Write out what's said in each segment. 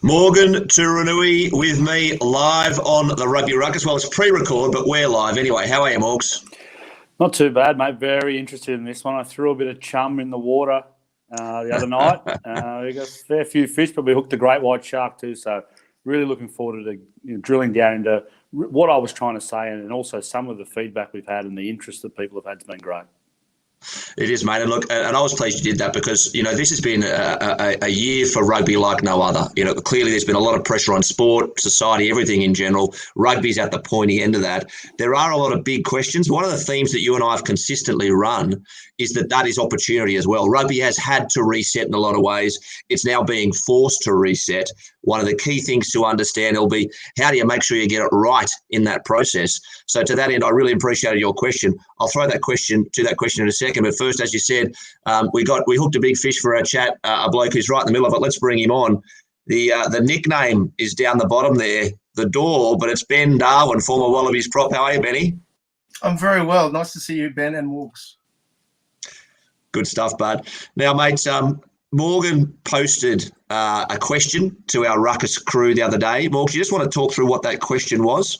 Morgan Turinui with me live on the Rugby Ruckus. Well, it's pre-record, but we're live anyway. How are you, Morgs? Not too bad, mate. Very interested in this one. I threw a bit of chum in the water the other night. We got a fair few fish, but we hooked a great white shark too. So really looking forward to drilling down into what I was trying to say, and also some of the feedback we've had and the interest that people have had has been great. It is, mate. And look, and I was pleased you did that because, this has been a year for rugby like no other. Clearly there's been a lot of pressure on sport, society, everything in general. Rugby's at the pointy end of that. There are a lot of big questions. One of the themes that you and I have consistently run is that is opportunity as well. Rugby has had to reset in a lot of ways. It's now being forced to reset. One of the key things to understand will be how do you make sure you get it right in that process? So to that end, I really appreciated your question. I'll throw that question in a second. But first, as you said, we hooked a big fish for our chat, a bloke who's right in the middle of it. Let's bring him on. The nickname is down the bottom there, the door, but it's Ben Darwin, former Wallabies prop. How are you, Benny? I'm very well. Nice to see you, Ben and Morgs. Good stuff, bud. Now, mates, Morgan posted a question to our Ruckus crew the other day. Morgs, you just want to talk through what that question was?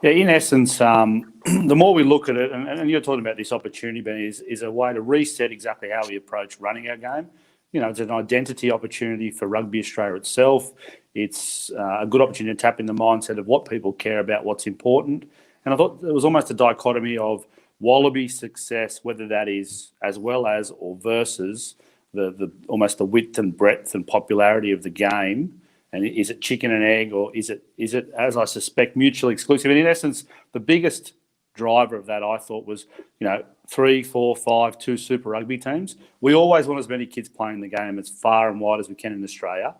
Yeah, in essence, the more we look at it, and you're talking about this opportunity, Ben, is a way to reset exactly how we approach running our game. It's an identity opportunity for Rugby Australia itself. It's a good opportunity to tap in the mindset of what people care about, what's important. And I thought it was almost a dichotomy of Wallaby success, whether that is as well as or versus the almost the width and breadth and popularity of the game. And is it chicken and egg, or is it, as I suspect, mutually exclusive? And in essence, the biggest driver of that, I thought, was 3, 4, 5, 2 Super Rugby teams. We always want as many kids playing the game as far and wide as we can in Australia.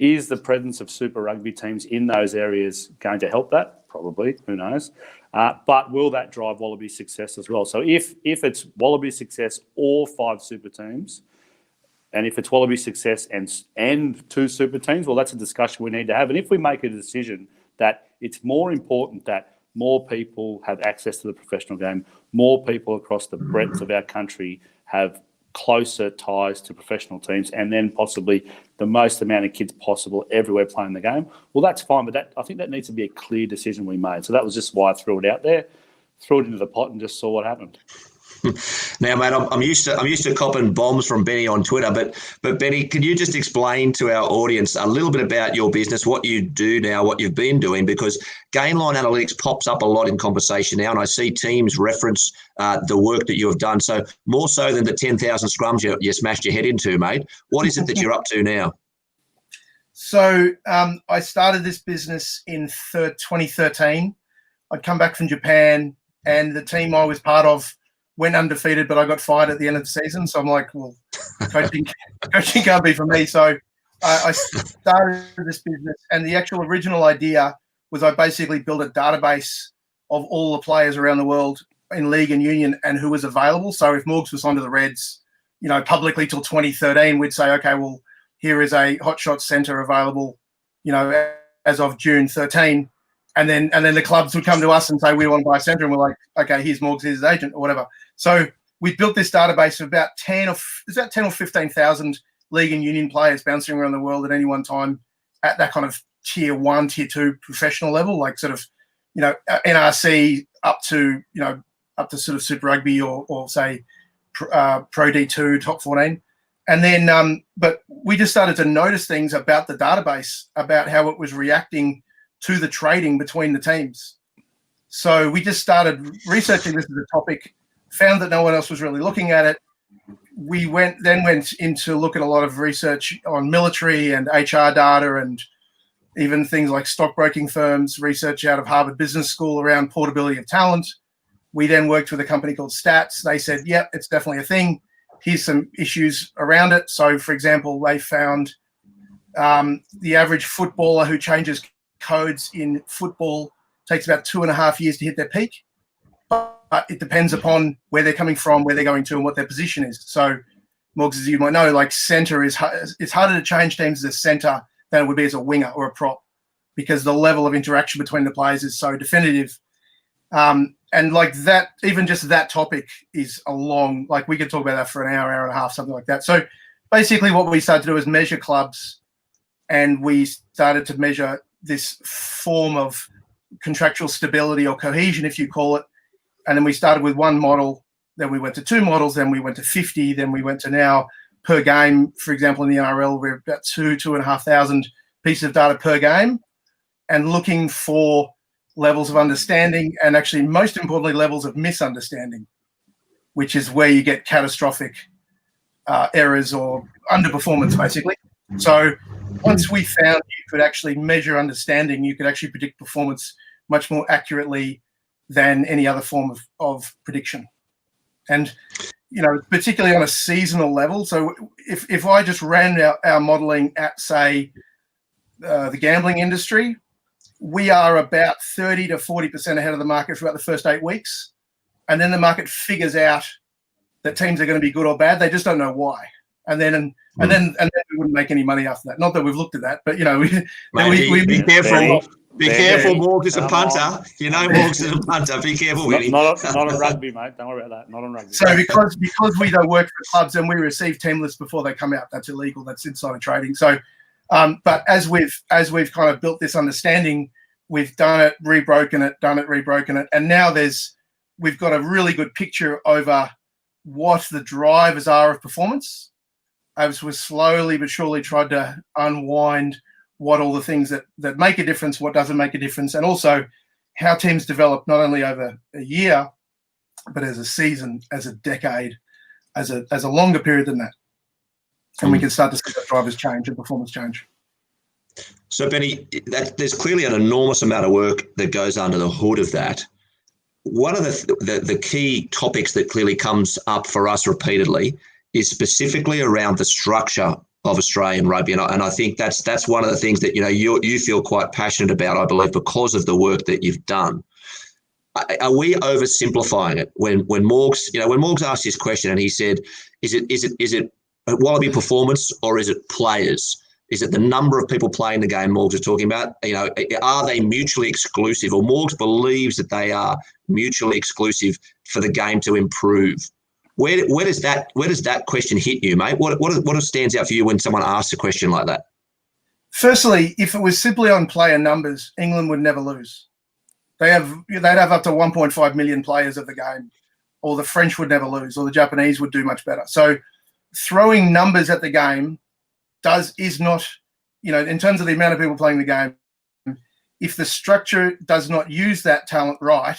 Is the presence of Super Rugby teams in those areas going to help that? Probably, who knows? But will that drive Wallaby success as well? So if it's Wallaby success or 5 super teams, and if it's Wallaby success and 2 super teams, well, that's a discussion we need to have. And if we make a decision that it's more important that more people have access to the professional game, more people across the breadth of our country have closer ties to professional teams, and then possibly the most amount of kids possible everywhere playing the game, well, that's fine. But I think that needs to be a clear decision we made. So that was just why I threw it out there, threw it into the pot and just saw what happened. Now, mate, I'm used to copping bombs from Benny on Twitter, but Benny, can you just explain to our audience a little bit about your business, what you do now, what you've been doing? Because Gainline analytics pops up a lot in conversation now, and I see teams reference the work that you have done. So more so than the 10,000 scrums you smashed your head into, mate. What is it that you're up to now? So I started this business in 2013. I'd come back from Japan, and the team I was part of went undefeated, but I got fired at the end of the season. So I'm like, well, coaching can't be for me. So I started this business, and the actual original idea was I basically built a database of all the players around the world in league and union and who was available. So if Morgs was signed to the Reds, publicly till 2013, we'd say, okay, well, here is a hotshot centre available, as of June 13. And then the clubs would come to us and say, we want to buy a centre. And we're like, okay, here's Morgs, here's his agent or whatever. So we built this database of about 10 or 15,000 league and union players bouncing around the world at any one time at that kind of tier 1, tier 2 professional level, like sort of, NRC up to sort of Super Rugby or say Pro D2, top 14. And then, but we just started to notice things about the database, about how it was reacting to the trading between the teams. So we just started researching this as a topic, found that no one else was really looking at it. We went into look at a lot of research on military and HR data, and even things like stockbroking firms, research out of Harvard Business School around portability of talent. We then worked with a company called Stats. They said, yep, it's definitely a thing. Here's some issues around it. So, for example, they found the average footballer who changes codes in football takes about 2.5 years to hit their peak. But it depends upon where they're coming from, where they're going to, and what their position is. So, Morgs, as you might know, like centre it's harder to change teams as a centre than it would be as a winger or a prop, because the level of interaction between the players is so definitive. And and like that, even just that topic is a long, like we could talk about that for an hour and a half, something like that. So basically what we started to do is measure clubs, and we started to measure this form of contractual stability or cohesion, if you call it. And then we started with one model, then we went to 2 models, then we went to 50, then we went to now per game. For example, in the NRL, we're about 2,500 pieces of data per game, and looking for levels of understanding, and actually, most importantly, levels of misunderstanding, which is where you get catastrophic errors or underperformance, basically. So once we found you could actually measure understanding, you could actually predict performance much more accurately than any other form of prediction. And, you know, particularly on a seasonal level. So if I just ran our modeling at, say, the gambling industry, we are about 30 to 40% ahead of the market for about the first 8 weeks. And then the market figures out that teams are going to be good or bad. They just don't know why. And then we wouldn't make any money after that. Not that we've looked at that, but, you know, be careful. Be careful, Morgs is a punter. On. You know Morgs is a punter. Be careful with him. Not on rugby, mate. Don't worry about that. Not on rugby. So because we don't work for clubs and we receive team lists before they come out, that's illegal. That's insider trading. So, but as we've kind of built this understanding, we've done it, rebroken it, and now we've got a really good picture over what the drivers are of performance. As we've slowly but surely tried to unwind what all the things that make a difference, what doesn't make a difference, and also how teams develop not only over a year, but as a season, as a decade, as a longer period than that. And we can start to see that drivers change and performance change. So, Benny, there's clearly an enormous amount of work that goes under the hood of that. One of the key topics that clearly comes up for us repeatedly is specifically around the structure of Australian rugby, and I think that's one of the things that you feel quite passionate about, I believe, because of the work that you've done. Are we oversimplifying it when Morgs asked this question and he said, is it Wallaby performance or is it players? Is it the number of people playing the game Morgs is talking about? Are they mutually exclusive, or Morgs believes that they are mutually exclusive for the game to improve? Where does that question hit you, mate? What stands out for you when someone asks a question like that? Firstly, if it was simply on player numbers, England would never lose. They'd have up to 1.5 million players of the game, or the French would never lose, or the Japanese would do much better. So throwing numbers at the game is not, in terms of the amount of people playing the game, if the structure does not use that talent right,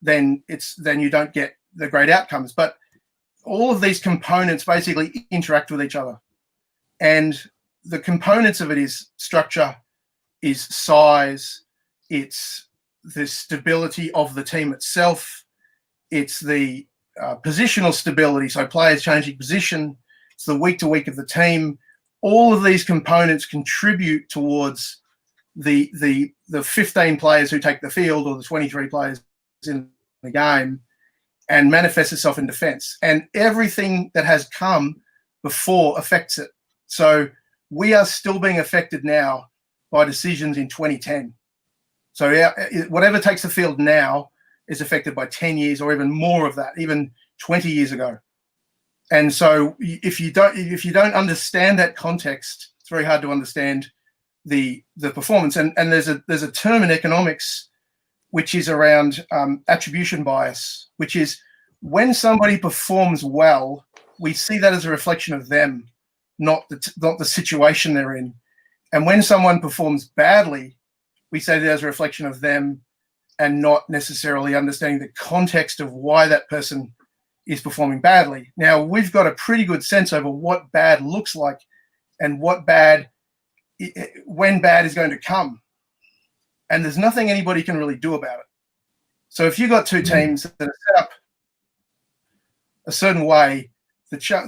then you don't get the great outcomes. But all of these components basically interact with each other. And the components of it is structure, is size, it's the stability of the team itself, it's the positional stability, so players changing position, it's the week-to-week of the team. All of these components contribute towards the 15 players who take the field, or the 23 players in the game, and manifests itself in defence. And everything that has come before affects it. So we are still being affected now by decisions in 2010. So whatever takes the field now is affected by 10 years or even more of that, even 20 years ago. And so if you don't understand that context, it's very hard to understand the performance. And there's a term in economics which is around attribution bias, which is when somebody performs well, we see that as a reflection of them, not the situation they're in. And when someone performs badly, we say that as a reflection of them and not necessarily understanding the context of why that person is performing badly. Now, we've got a pretty good sense over what bad looks like and when bad is going to come. And there's nothing anybody can really do about it. So if you've got two teams that are set up a certain way,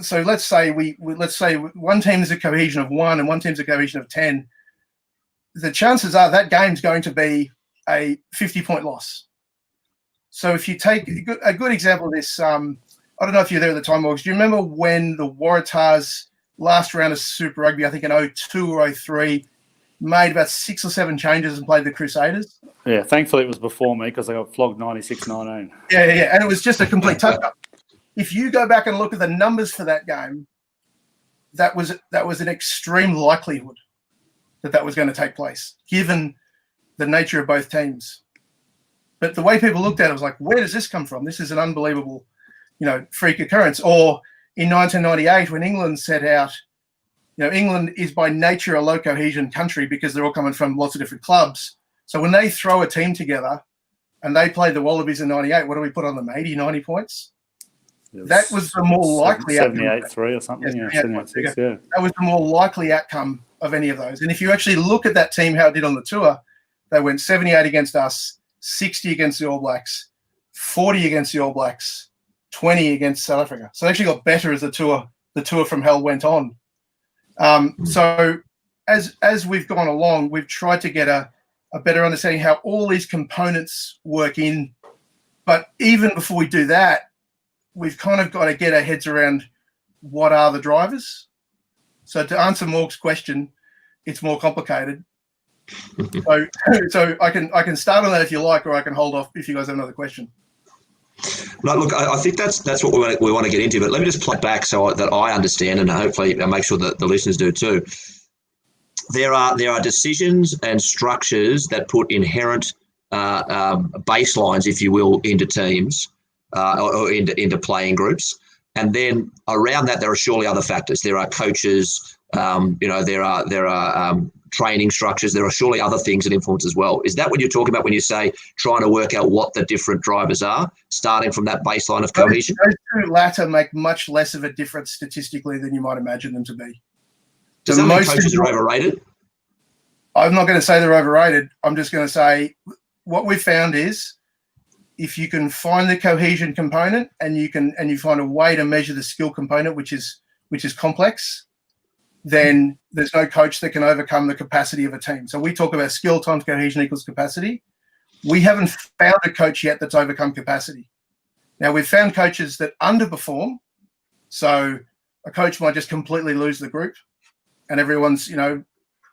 so let's say one team is a cohesion of 1 and one team's a cohesion of 10, the chances are that game's going to be a 50-point loss. So if you take a good example of this, I don't know if you're there at the time, Morgs. Do you remember when the Waratahs last round of Super Rugby, I think in 02 or 03, made about 6 or 7 changes and played the Crusaders. Yeah, thankfully it was before me because I got flogged 96-19. Yeah, and it was just a complete touch-up. If you go back and look at the numbers for that game, that was an extreme likelihood that was going to take place, given the nature of both teams. But the way people looked at it was like, where does this come from? This is an unbelievable, freak occurrence. Or in 1998, when England set out, England is by nature a low cohesion country because they're all coming from lots of different clubs. So when they throw a team together and they played the Wallabies in 98, what do we put on them? 80, 90 points? That was the more likely outcome. 78-3 or something. Yeah, 78-6, yeah. That was the more likely outcome of any of those. And if you actually look at that team, how it did on the tour, they went 78 against us, 60 against the All Blacks, 40 against the All Blacks, 20 against South Africa. So they actually got better as the tour from hell went on. So as we've gone along, we've tried to get a better understanding how all these components work in. But even before we do that, we've kind of got to get our heads around what are the drivers. So to answer Morg's question, it's more complicated. So I can start on that if you like, or I can hold off if you guys have another question. No, look, I think that's what we want to get into, but let me just play back so that I understand, and hopefully I'll make sure that the listeners do too. There are decisions and structures that put inherent baselines, if you will, into teams or into playing groups, and then around that there are surely other factors. There are coaches, there are training structures. There are surely other things that influence as well. Is that what you're talking about when you say trying to work out what the different drivers are, starting from that baseline of cohesion? Those two latter make much less of a difference statistically than you might imagine them to be. Does that mean coaches are overrated? I'm not going to say they're overrated. I'm just going to say what we found is if you can find the cohesion component and you find a way to measure the skill component, which is complex, then there's no coach that can overcome the capacity of a team. So we talk about skill times cohesion equals capacity. We haven't found a coach yet that's overcome capacity. Now, we've found coaches that underperform. So a coach might just completely lose the group and everyone's,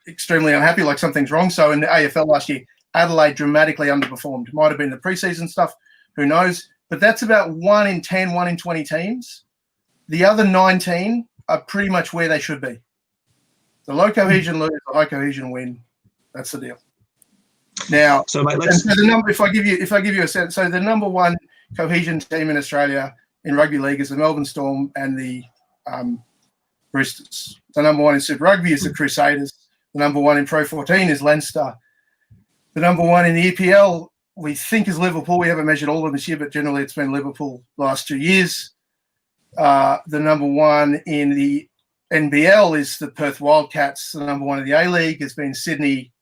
extremely unhappy, like something's wrong. So in the AFL last year, Adelaide dramatically underperformed. Might have been the preseason stuff, who knows? But that's about 1 in 10, 1 in 20 teams. The other 19 are pretty much where they should be. The low cohesion lose, the high cohesion win. That's the deal. Now, so mate, the number. If I give you a sense, so the number one cohesion team in Australia in rugby league is the Melbourne Storm and the Roosters. The number one in Super Rugby is the Crusaders. The number one in Pro 14 is Leinster. The number one in the EPL we think is Liverpool. We haven't measured all of them this year, but generally it's been Liverpool the last 2 years. The number one in the NBL is the Perth Wildcats. The number one in the A-League has been Sydney.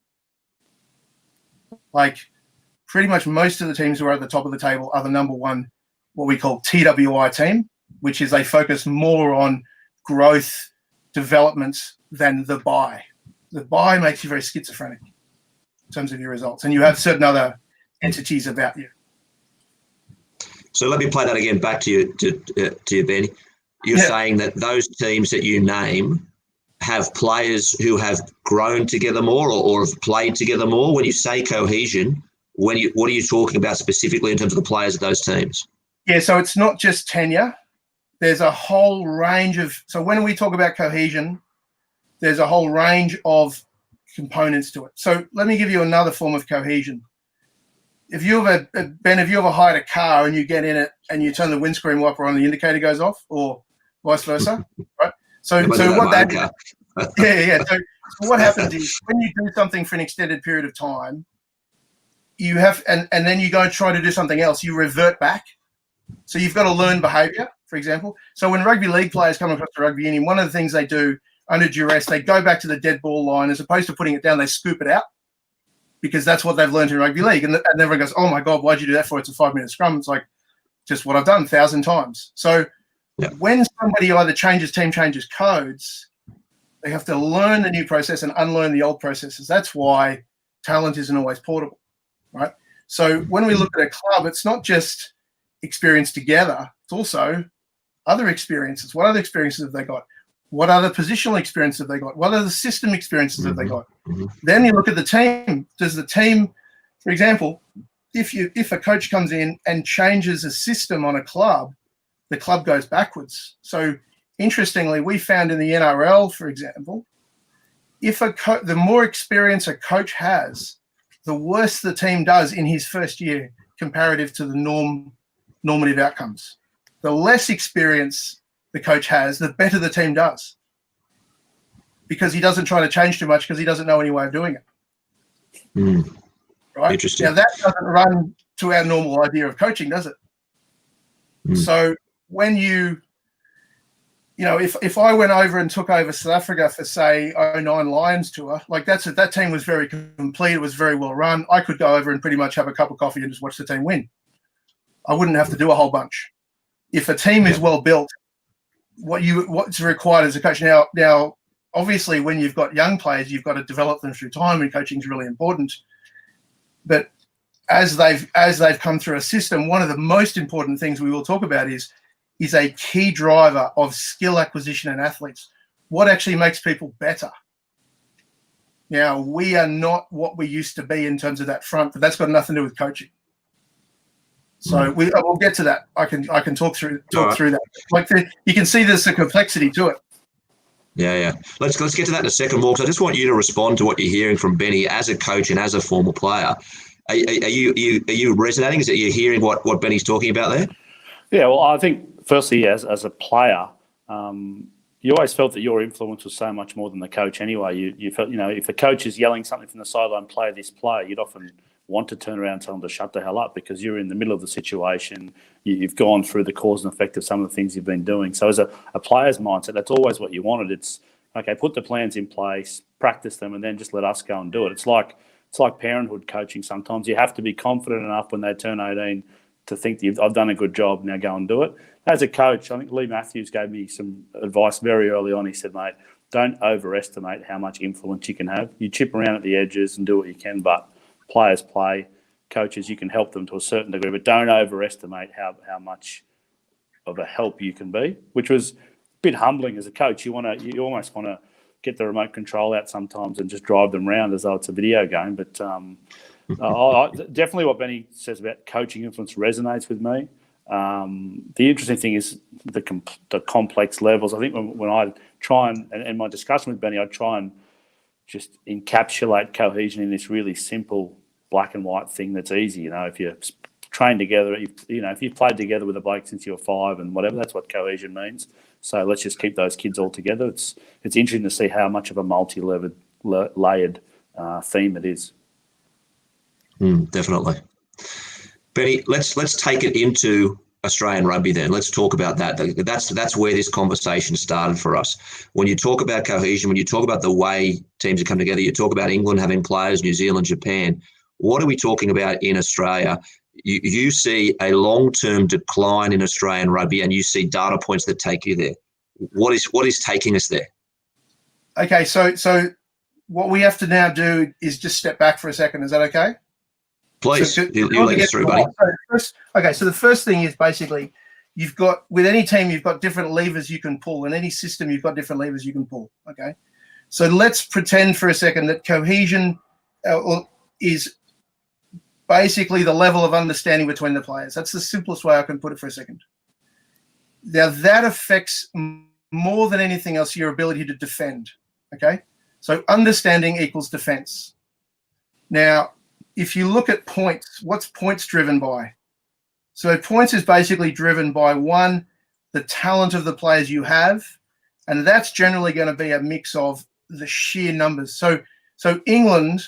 Like pretty much most of the teams who are at the top of the table are the number one, what we call TWI team, which is they focus more on growth development than the buy. The buy makes you very schizophrenic in terms of your results, and you have certain other entities about you. So let me play that again back to you, Benny. You're saying that those teams that you name have players who have grown together more or have played together more. When you say cohesion, what are you talking about specifically in terms of the players of those teams? Yeah, so it's not just tenure. There's a whole range of – so when we talk about cohesion, there's a whole range of components to it. So let me give you another form of cohesion. If you have hired a car and you get in it and you turn the windscreen wiper on, the indicator goes off, or vice versa, right? So what that So what happens is when you do something for an extended period of time, you have and then you go try to do something else, you revert back. So you've got to learn behaviour, for example. So when rugby league players come across the rugby union, one of the things they do under duress, they go back to the dead ball line. As opposed to putting it down, they scoop it out because that's what they've learned in rugby league. And everyone goes, oh, my God, why'd you do that for? It's a 5-minute scrum. It's like just what I've done 1,000 times. So when somebody either changes codes, they have to learn the new process and unlearn the old processes. That's why talent isn't always portable, right? So when we look at a club, it's not just experience together. It's also other experiences. What other experiences have they got? What other positional experience have they got? What other system experiences have they got? Then you look at the team. Does the team, for example, if a coach comes in and changes a system on a club, the club goes backwards. So interestingly, we found in the NRL, for example, if the more experience a coach has, the worse the team does in his first year comparative to the normative outcomes. The less experience the coach has, the better the team does, because he doesn't try to change too much because he doesn't know any way of doing it. Right? Interesting. Now, that doesn't run to our normal idea of coaching, does it? So when if I went over and took over South Africa for, say, 09 Lions tour, like that team was very complete. It was very well run. I could go over and pretty much have a cup of coffee and just watch the team win. I wouldn't have to do a whole bunch. If a team is well built, what's required as a coach now, obviously, when you've got young players, you've got to develop them through time, and coaching is really important. But as they've come through a system, one of the most important things we will talk about is a key driver of skill acquisition in athletes. What actually makes people better? Now, we are not what we used to be in terms of that front, but that's got nothing to do with coaching. So we'll get to that. I can talk through that. Like you can see there's a complexity to it. Yeah. Let's get to that in a second more, because I just want you to respond to what you're hearing from Benny as a coach and as a former player. Are you resonating? Is it you're hearing what Benny's talking about there? Yeah, well, I think firstly, as a player, you always felt that your influence was so much more than the coach anyway. You felt, if the coach is yelling something from the sideline, play this play, you'd often want to turn around and tell them to shut the hell up, because you're in the middle of the situation. You've gone through the cause and effect of some of the things you've been doing. So as a player's mindset, that's always what you wanted. It's, okay, put the plans in place, practice them, and then just let us go and do it. It's like parenthood coaching sometimes. You have to be confident enough when they turn 18 to think that I've done a good job, now go and do it. As a coach, I think Lee Matthews gave me some advice very early on. He said, mate, don't overestimate how much influence you can have. You chip around at the edges and do what you can, but players play. Coaches, you can help them to a certain degree, but don't overestimate how much of a help you can be, which was a bit humbling as a coach. You almost want to get the remote control out sometimes and just drive them around as though it's a video game. But definitely what Benny says about coaching influence resonates with me. The interesting thing is the complex levels. I think when I try and my discussion with Benny, I try and just encapsulate cohesion in this really simple black and white thing that's easy. If you train together, if you've played together with a bloke since you were 5 and whatever, that's what cohesion means. So let's just keep those kids all together. It's interesting to see how much of a multi-layered theme it is. Definitely. Benny, let's take it into Australian rugby then. Let's talk about that. That's where this conversation started for us. When you talk about cohesion, when you talk about the way teams have come together, you talk about England having players, New Zealand, Japan. What are we talking about in Australia? You see a long-term decline in Australian rugby, and you see data points that take you there. What is taking us there? Okay, so what we have to now do is just step back for a second. Is that okay? Please, so you lead us through, buddy. So the first thing is basically with any team, you've got different levers you can pull. In any system, you've got different levers you can pull, okay? So let's pretend for a second that cohesion is basically the level of understanding between the players. That's the simplest way I can put it for a second. Now, that affects more than anything else your ability to defend, okay? So understanding equals defense. Now, if you look at points, what's points driven by? So points is basically driven by, one, the talent of the players you have, and that's generally going to be a mix of the sheer numbers. So England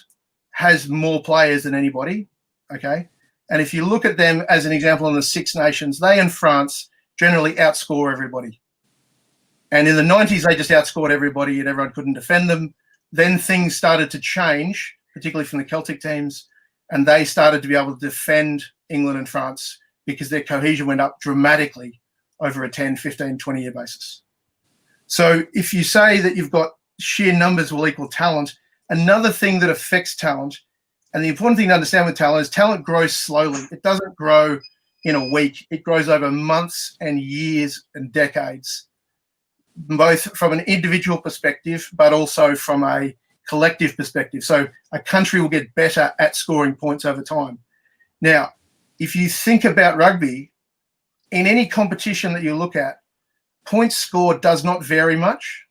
has more players than anybody, okay? And if you look at them as an example in the Six Nations, they and France generally outscore everybody. And in the 90s, they just outscored everybody and everyone couldn't defend them. Then things started to change, particularly from the Celtic teams, and they started to be able to defend England and France because their cohesion went up dramatically over a 10, 15, 20-year basis. So if you say that you've got sheer numbers will equal talent, another thing that affects talent, and the important thing to understand with talent is talent grows slowly. It doesn't grow in a week. It grows over months and years and decades. both from an individual perspective, but also from a collective perspective. So a country will get better at scoring points over time. Now, if you think about rugby, in any competition that you look at, points scored does not vary much.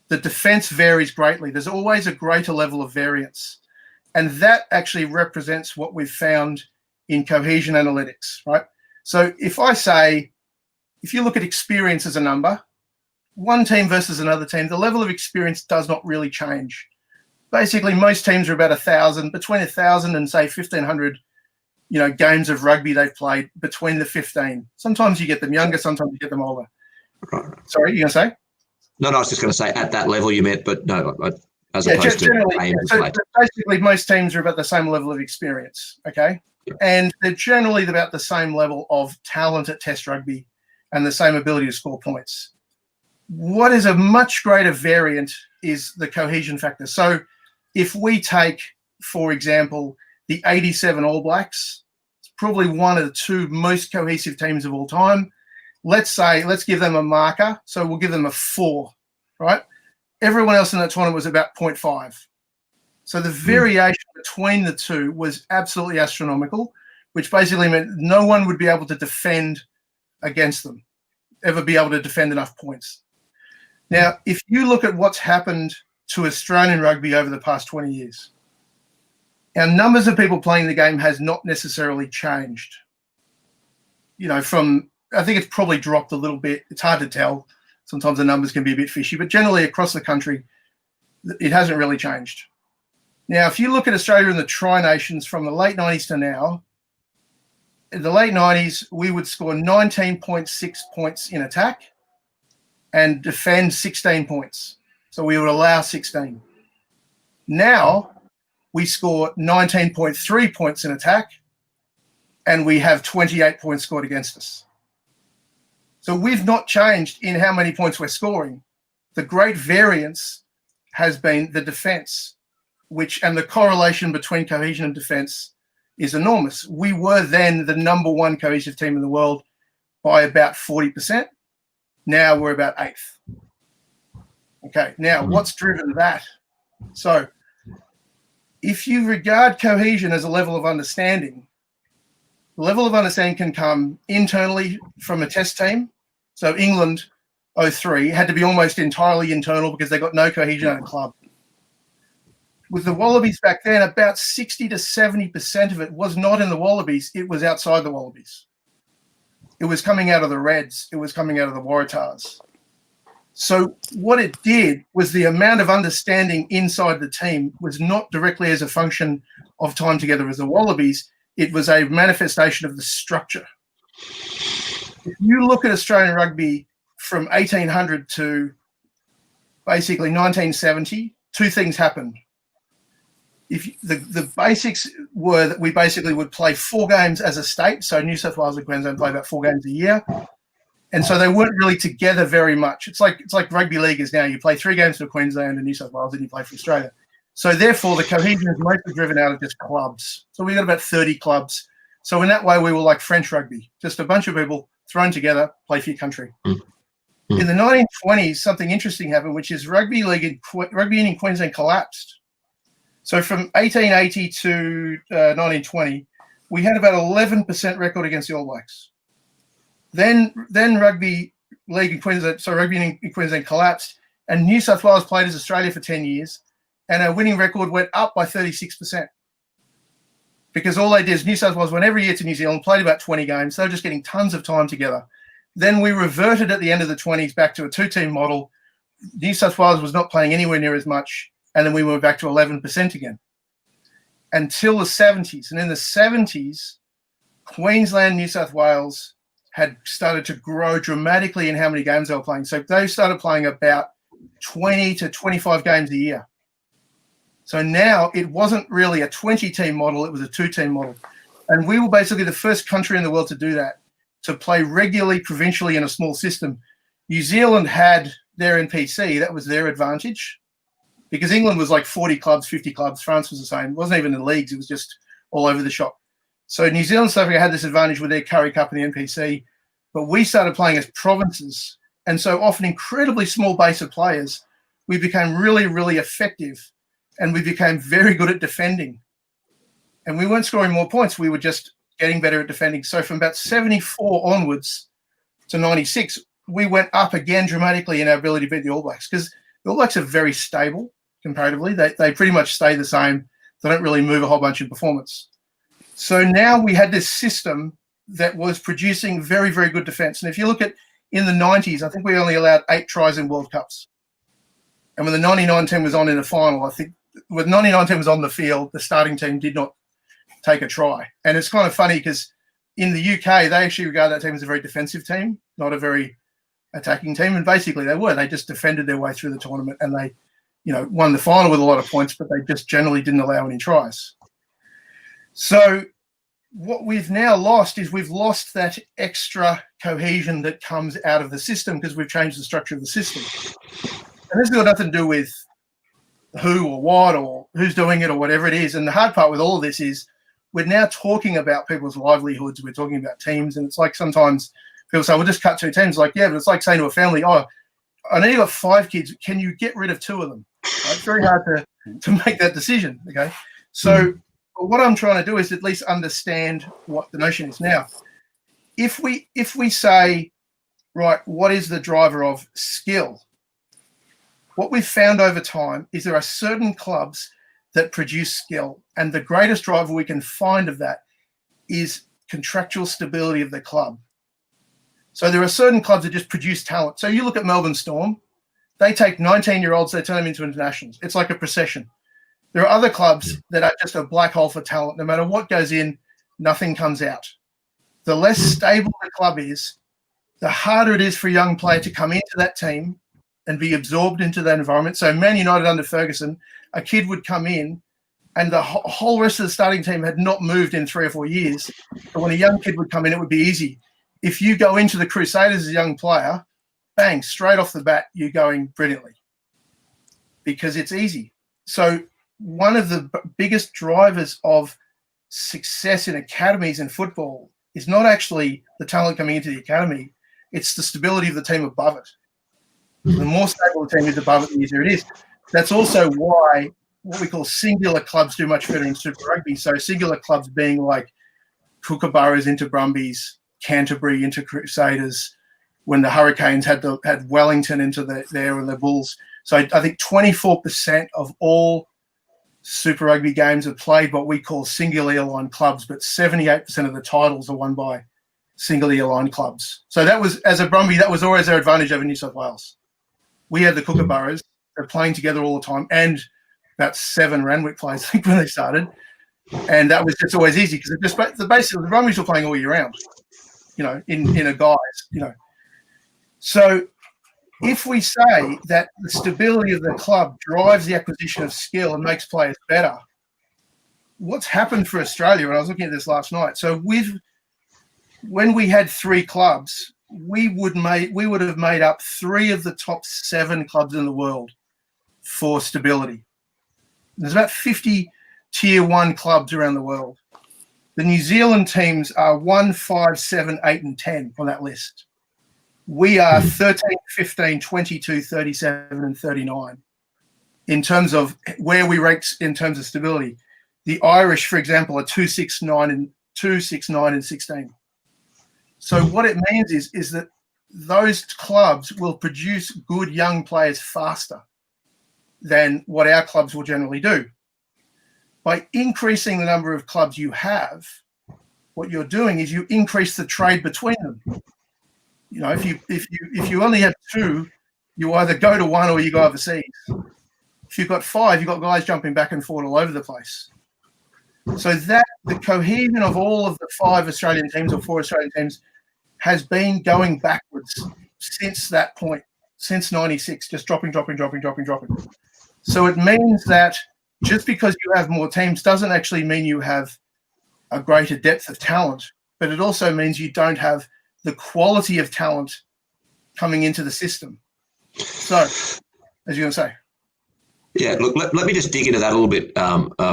The defense varies greatly. There's always a greater level of variance. And that actually represents what we've found in cohesion analytics, right? So if you look at experience as a number, one team versus another team, the level of experience does not really change. Basically, most teams are about 1,000, between 1,000 and say 1,500, games of rugby they've played between the 15. Sometimes you get them younger, sometimes you get them older. Right. Sorry, you going to say? No, I was just going to say at that level you meant, but no, as opposed generally, to games so played. basically, most teams are about the same level of experience, okay? Yeah. And they're generally about the same level of talent at Test rugby and the same ability to score points. What is a much greater variant is the cohesion factor. So if we take, for example, the 87 All Blacks, it's probably one of the two most cohesive teams of all time. Let's give them a marker. So we'll give them a 4, right? Everyone else in that tournament was about 0.5. So the variation between the two was absolutely astronomical, which basically meant no one would be able to defend against them, ever be able to defend enough points. Now, if you look at what's happened to Australian rugby over the past 20 years, our numbers of people playing the game has not necessarily changed. I think it's probably dropped a little bit. It's hard to tell. Sometimes the numbers can be a bit fishy, but generally across the country, it hasn't really changed. Now, if you look at Australia and the Tri-Nations from the late 90s to now, in the late 90s, we would score 19.6 points in attack and defend 16 points. So we would allow 16. Now we score 19.3 points in attack and we have 28 points scored against us. So we've not changed in how many points we're scoring. The great variance has been the defense, and the correlation between cohesion and defense is enormous. We were then the number one cohesive team in the world by about 40%. Now we're about 8th. Okay, now what's driven that? So if you regard cohesion as a level of understanding, the level of understanding can come internally from a test team. So England 03 had to be almost entirely internal because they got no cohesion at a club. With the Wallabies back then, about 60 to 70% of it was not in the Wallabies, it was outside the Wallabies. It was coming out of the Reds, it was coming out of the Waratahs. So what it did was the amount of understanding inside the team was not directly as a function of time together as the Wallabies, it was a manifestation of the structure. If you look at Australian rugby from 1800 to basically 1970, two things happened. If the basics were that we basically would play 4 games as a state, so New South Wales and Queensland play about 4 games a year, and so they weren't really together very much. It's like rugby league is now. You play 3 games for Queensland and New South Wales, and you play for Australia. So therefore, the cohesion is mostly driven out of just clubs. So we got about 30 clubs. So in that way, we were like French rugby, just a bunch of people thrown together, play for your country. In the 1920s, something interesting happened, which is rugby union in Queensland collapsed. So from 1880 to 1920, we had about 11% record against the All Blacks. Then rugby league in Queensland, so rugby union in Queensland collapsed, and New South Wales played as Australia for 10 years, and our winning record went up by 36%. Because all they did is New South Wales went every year to New Zealand, played about 20 games. They were just getting tons of time together. Then we reverted at the end of the 20s back to a 2-team model. New South Wales was not playing anywhere near as much, and then we went back to 11% again until the 70s. And in the 70s, Queensland, New South Wales had started to grow dramatically in how many games they were playing. So they started playing about 20 to 25 games a year. So now it wasn't really a 20-team model, it was a 2-team model. And we were basically the first country in the world to do that, to play regularly, provincially in a small system. New Zealand had their NPC, that was their advantage, because England was like 40 clubs, 50 clubs. France was the same. It wasn't even in leagues, it was just all over the shop. So New Zealand and South Africa had this advantage with their Currie Cup and the NPC, but we started playing as provinces And so often incredibly small base of players, we became really, really effective, and we became very good at defending. And we weren't scoring more points. We were just getting better at defending. So from about 74 onwards to 96, we went up again dramatically in our ability to beat the All Blacks, because the All Blacks are very stable comparatively. They pretty much stay the same. They don't really move a whole bunch in performance. So now we had this system that was producing very, very good defence. And if you look at in the 90s, I think we only allowed 8 tries in World Cups. And when the 99 team was on in the final, I think when 99 team was on the field, the starting team did not take a try. And it's kind of funny because in the UK, they actually regard that team as a very defensive team, not a very attacking team. And basically they were. They just defended their way through the tournament, and they, won the final with a lot of points, but they just generally didn't allow any tries. So what we've now lost is we've lost that extra cohesion that comes out of the system because we've changed the structure of the system. And this has got nothing to do with who or what or who's doing it or whatever it is. And the hard part with all of this is we're now talking about people's livelihoods. We're talking about teams. And it's like sometimes people say, we'll just cut 2 teams. Like, yeah, but it's like saying to a family, oh, I know you've got 5 kids. Can you get rid of 2 of them? Right? It's very hard to make that decision. Okay. So what I'm trying to do is at least understand what the notion is. Now, if we say, right, what is the driver of skill? What we've found over time is there are certain clubs that produce skill, and the greatest driver we can find of that is contractual stability of the club. So there are certain clubs that just produce talent. So you look at Melbourne Storm, they take 19-year-olds, they turn them into internationals. It's like a procession. There are other clubs that are just a black hole for talent. No matter what goes in, nothing comes out. The less stable the club is, the harder it is for a young player to come into that team and be absorbed into that environment. So Man United under Ferguson, a kid would come in and the whole rest of the starting team had not moved in 3 or 4 years. But when a young kid would come in, it would be easy. If you go into the Crusaders as a young player, bang, straight off the bat, you're going brilliantly because it's easy. So one of the biggest drivers of success in academies in football is not actually the talent coming into the academy. It's the stability of the team above it. The more stable the team is above it, the easier it is. That's also why what we call singular clubs do much better in Super Rugby. So singular clubs being like Kookaburras into Brumbies, Canterbury into Crusaders, when the Hurricanes had Wellington into there and the Bulls. So I think 24% of all Super Rugby games are played what we call singularly aligned clubs, but 78% of the titles are won by singularly aligned clubs. So that was, as a Brumby, that was always our advantage over New South Wales. We had the Kookaburras, they're playing together all the time, and about 7 Randwick players, I think, when they started. And that was just always easy because the Brumbies were playing all year round, in a guise, So if we say that the stability of the club drives the acquisition of skill and makes players better, what's happened for Australia, and I was looking at this last night, so when we had 3 clubs, we would have made up 3 of the top 7 clubs in the world for stability. There's about 50 tier 1 clubs around the world. The New Zealand teams are 1, 5, 7, 8, and 10 on that list. We are 13, 15, 22, 37, and 39 in terms of where we rank in terms of stability. The Irish, for example, are 2, 6, 9, and 16. So what it means is that those clubs will produce good young players faster than what our clubs will generally do. By increasing the number of clubs you have, what you're doing is you increase the trade between them. If you only have 2, you either go to one or you go overseas. If you've got 5, you've got guys jumping back and forth all over the place. So that the cohesion of all of the 5 Australian teams or 4 Australian teams has been going backwards since that point, since 96, just dropping. So it means that just because you have more teams doesn't actually mean you have a greater depth of talent, but it also means you don't have the quality of talent coming into the system. So, as you're going to say. Yeah, look, let me just dig into that a little bit,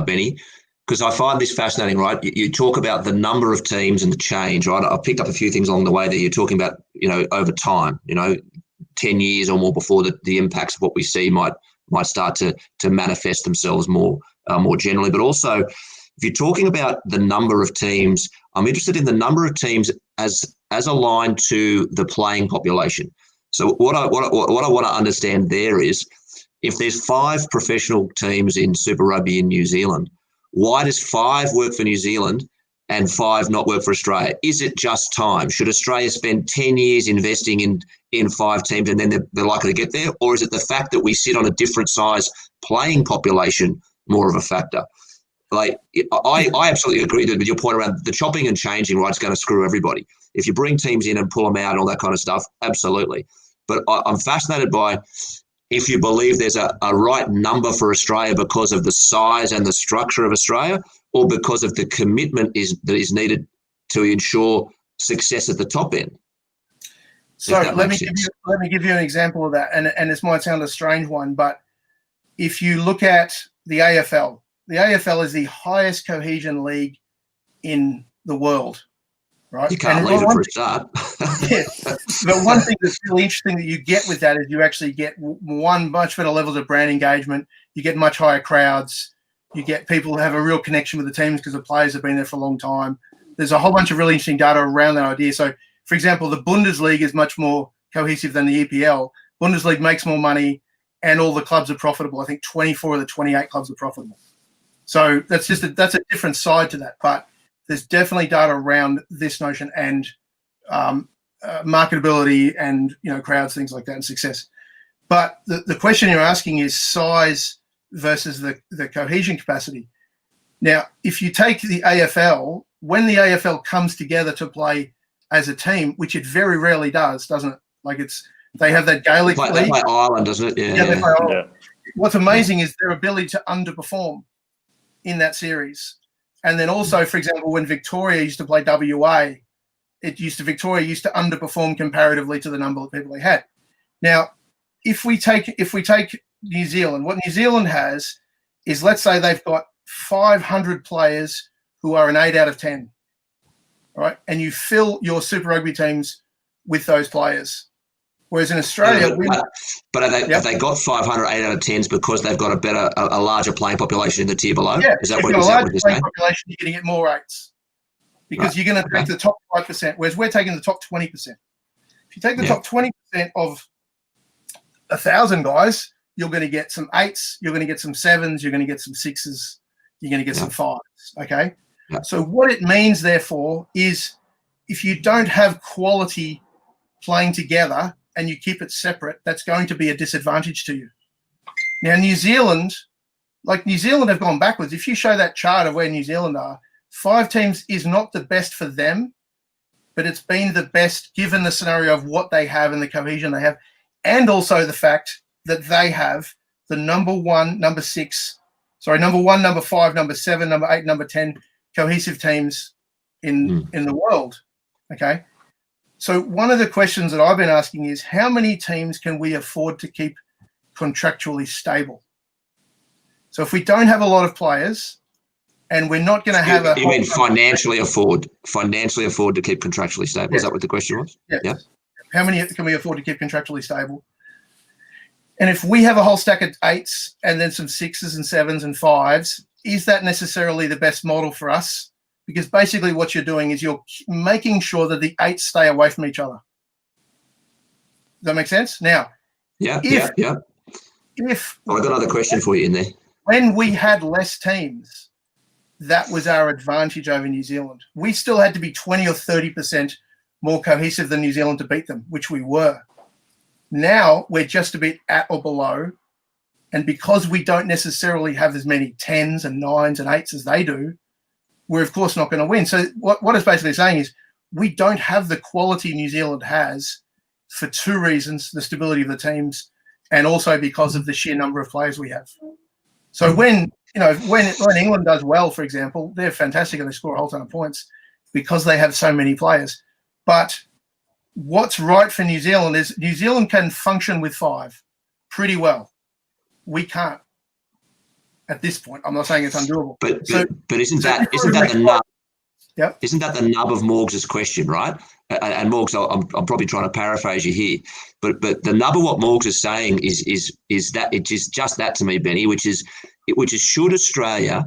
Benny, because I find this fascinating, right? You talk about the number of teams and the change, right? I've picked up a few things along the way that you're talking about, over time, 10 years or more before the impacts of what we see might start to manifest themselves more generally. But also, if you're talking about the number of teams, I'm interested in the number of teams as aligned to the playing population. So what I want to understand there is, if there's 5 professional teams in Super Rugby in New Zealand, why does 5 work for New Zealand and 5 not work for Australia? Is it just time? Should Australia spend 10 years investing in 5 teams and then they're likely to get there? Or is it the fact that we sit on a different size playing population more of a factor? Like, I absolutely agree with your point around the chopping and changing, right? It's going to screw everybody. If you bring teams in and pull them out and all that kind of stuff, absolutely. But I'm fascinated by if you believe there's a right number for Australia because of the size and the structure of Australia, or because of the commitment that is needed to ensure success at the top end. So let me give you an example of that, and this might sound a strange one, but if you look at the AFL is the highest cohesion league in the world, right? You can't leave it for a start. Yes. But one thing that's really interesting that you get with that is you actually get much better levels of brand engagement. You get much higher crowds. You get people who have a real connection with the teams because the players have been there for a long time. There's a whole bunch of really interesting data around that idea. So, for example, the Bundesliga is much more cohesive than the EPL. Bundesliga makes more money and all the clubs are profitable. I think 24 of the 28 clubs are profitable. So that's a different side to that. But there's definitely data around this notion and marketability and crowds, things like that, and success. But the question you're asking is size versus the cohesion capacity. Now, if you take the AFL, when the AFL comes together to play as a team, which it very rarely does, doesn't it? Like they have that Gaelic league. They play Ireland, doesn't it? Yeah, they play Ireland. Yeah. What's amazing is their ability to underperform in that series. And then also, for example, when Victoria used to play WA, Victoria used to underperform comparatively to the number of people they had. Now, if we take New Zealand, what New Zealand has is, let's say they've got 500 players who are an 8 out of 10, right? And you fill your Super Rugby teams with those players. Whereas in Australia, have they got 500 8 out of 10s because they've got a larger playing population in the tier below? Yeah, is that if what you've got a larger playing saying? Population, you're going to get more 8s because you're going to take the top 5%, whereas we're taking the top 20%. If you take the top 20% of 1,000 guys, you're going to get some 8s, you're going to get some 7s, you're going to get some 6s, you're going to get some 5s. Okay. Yeah. So what it means, therefore, is if you don't have quality playing together and you keep it separate, that's going to be a disadvantage to you. Now, New Zealand have gone backwards. If you show that chart of where New Zealand are, 5 teams is not the best for them, but it's been the best given the scenario of what they have and the cohesion they have, and also the fact that they have the number 1, number 5, number 7, number 8, number 10 cohesive teams in the world. Okay. So one of the questions that I've been asking is, how many teams can we afford to keep contractually stable? So if we don't have a lot of players and we're not going to have You mean financially afford to keep contractually stable? Yes. Is that what the question was? Yes. Yeah. How many can we afford to keep contractually stable? And if we have a whole stack of 8s and then some 6s and 7s and 5s, is that necessarily the best model for us? Because basically what you're doing is you're making sure that the 8s stay away from each other. Does that make sense? Now, If I've got another question for you in there. When we had less teams, that was our advantage over New Zealand. We still had to be 20 or 30% more cohesive than New Zealand to beat them, which we were. Now we're just a bit at or below. And because we don't necessarily have as many 10s and 9s and 8s as they do, we're of course not going to win. So what it's basically saying is we don't have the quality New Zealand has for 2 reasons: the stability of the teams and also because of the sheer number of players we have. So when England does well, for example, they're fantastic and they score a whole ton of points because they have so many players. But what's right for New Zealand is New Zealand can function with 5 pretty well. We can't at this point. I'm not saying it's undoable. But isn't that enough? Yep. Isn't that the nub of Morgs' question, right? And Morgs, I'm probably trying to paraphrase you here, but the nub of what Morgs is saying is that it is just that to me, Benny, which is should Australia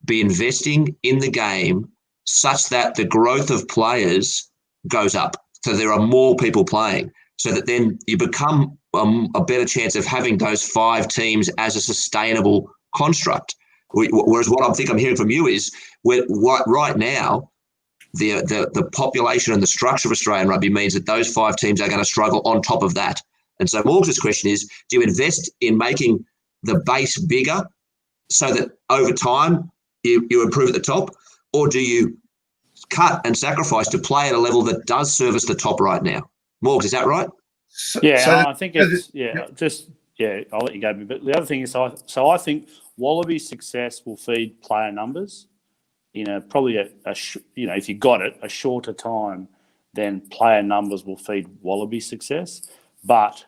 be investing in the game such that the growth of players goes up, so there are more people playing, so that then you become a better chance of having those 5 teams as a sustainable construct. Whereas what I'm hearing from you is right now, the population and the structure of Australian rugby means that those 5 teams are going to struggle on top of that. And so Morgs' question is, do you invest in making the base bigger so that over time you improve at the top, or do you cut and sacrifice to play at a level that does service the top right now? Morgs, is that right? I think it's I'll let you go. But the other thing is, I think Wallabies' success will feed player numbers in probably if you got it, a shorter time, then player numbers will feed Wallabies' success. But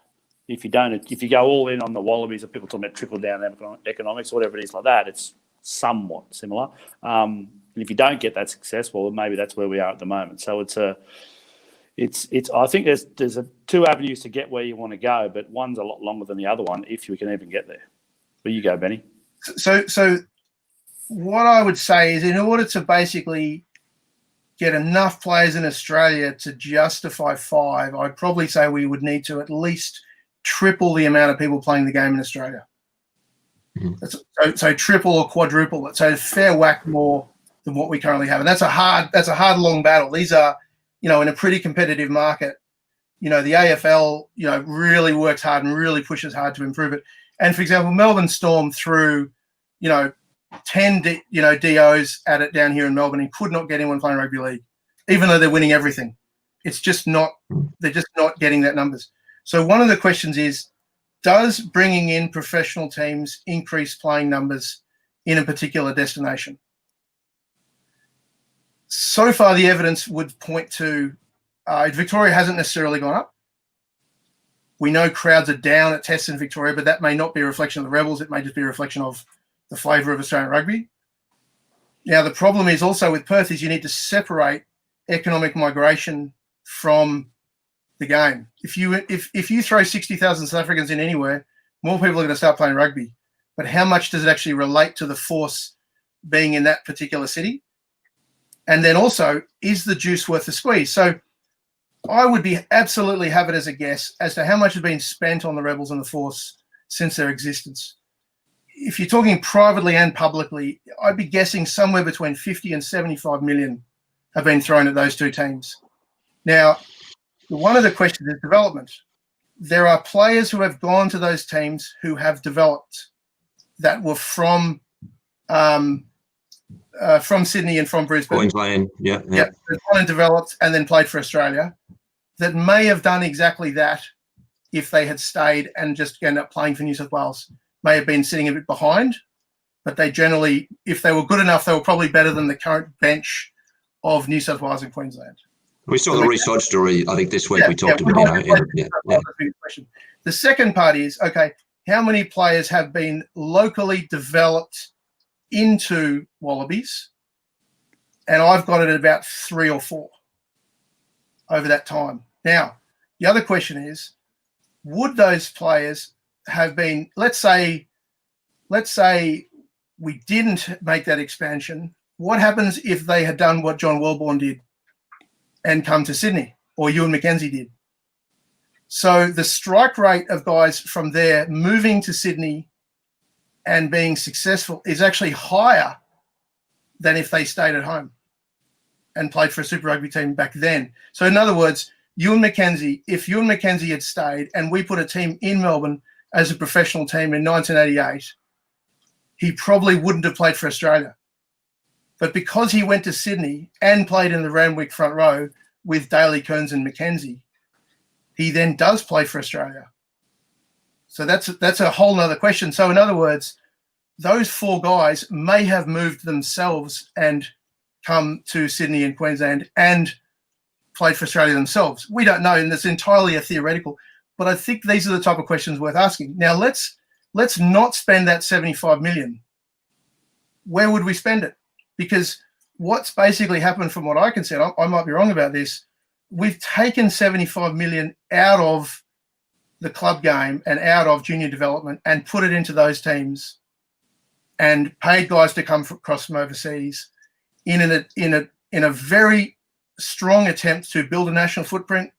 if you go all in on the Wallabies, and people talking about trickle down economics or whatever it is like that, it's somewhat similar. And if you don't get that success, well, maybe that's where we are at the moment. So I think there's 2 avenues to get where you want to go, but one's a lot longer than the other one if you can even get there. But you go, Benny. So what I would say is, in order to basically get enough players in Australia to justify 5, I'd probably say we would need to at least triple the amount of people playing the game in Australia. Mm-hmm. So triple or quadruple it. So fair whack more than what we currently have. And that's a hard, long battle. These are, in a pretty competitive market, the AFL, really works hard and really pushes hard to improve it. And for example, Melbourne Storm threw, 10 DOs at it down here in Melbourne and could not get anyone playing rugby league, even though they're winning everything. It's just not, they're just not getting that numbers. So one of the questions is, does bringing in professional teams increase playing numbers in a particular destination? So far, the evidence would point to Victoria hasn't necessarily gone up. We know crowds are down at tests in Victoria, but that may not be a reflection of the Rebels. It may just be a reflection of the flavour of Australian rugby. Now, the problem is also with Perth is you need to separate economic migration from the game. If you throw 60,000 South Africans in anywhere, more people are going to start playing rugby. But how much does it actually relate to the force being in that particular city? And then also, is the juice worth the squeeze? So I would absolutely have it as a guess as to how much has been spent on the Rebels and the Force since their existence. If you're talking privately and publicly, I'd be guessing somewhere between 50 and 75 million have been thrown at those 2 teams. Now, one of the questions is development. There are players who have gone to those teams who have developed that were from Sydney and from Brisbane. Queensland, yeah. They've gone and developed and then played for Australia, that may have done exactly that if they had stayed and just ended up playing for New South Wales. May have been sitting a bit behind, but they generally, if they were good enough, they were probably better than the current bench of New South Wales and Queensland. We saw the Reece Hodge story, I think, this week. We talked about it. The second part is, okay, how many players have been locally developed into Wallabies? And I've got it at about 3 or 4 over that time. Now, the other question is, would those players have been, let's say we didn't make that expansion, what happens if they had done what John Wellborn did and come to Sydney, or Ewan McKenzie did? So the strike rate of guys from there moving to Sydney and being successful is actually higher than if they stayed at home and played for a Super Rugby team back then. So in other words, if Ewan McKenzie had stayed and we put a team in Melbourne as a professional team in 1988, he probably wouldn't have played for Australia. But because he went to Sydney and played in the Randwick front row with Daly, Kearns and McKenzie, he then does play for Australia. So that's a whole nother question. So in other words, those 4 guys may have moved themselves and come to Sydney and Queensland and played for Australia themselves. We don't know, and it's entirely a theoretical. But I think these are the type of questions worth asking. Now, let's not spend that 75 million. Where would we spend it? Because what's basically happened from what I can see, I might be wrong about this, we've taken 75 million out of the club game and out of junior development and put it into those teams and paid guys to come across from overseas in a very strong attempt to build a national footprint,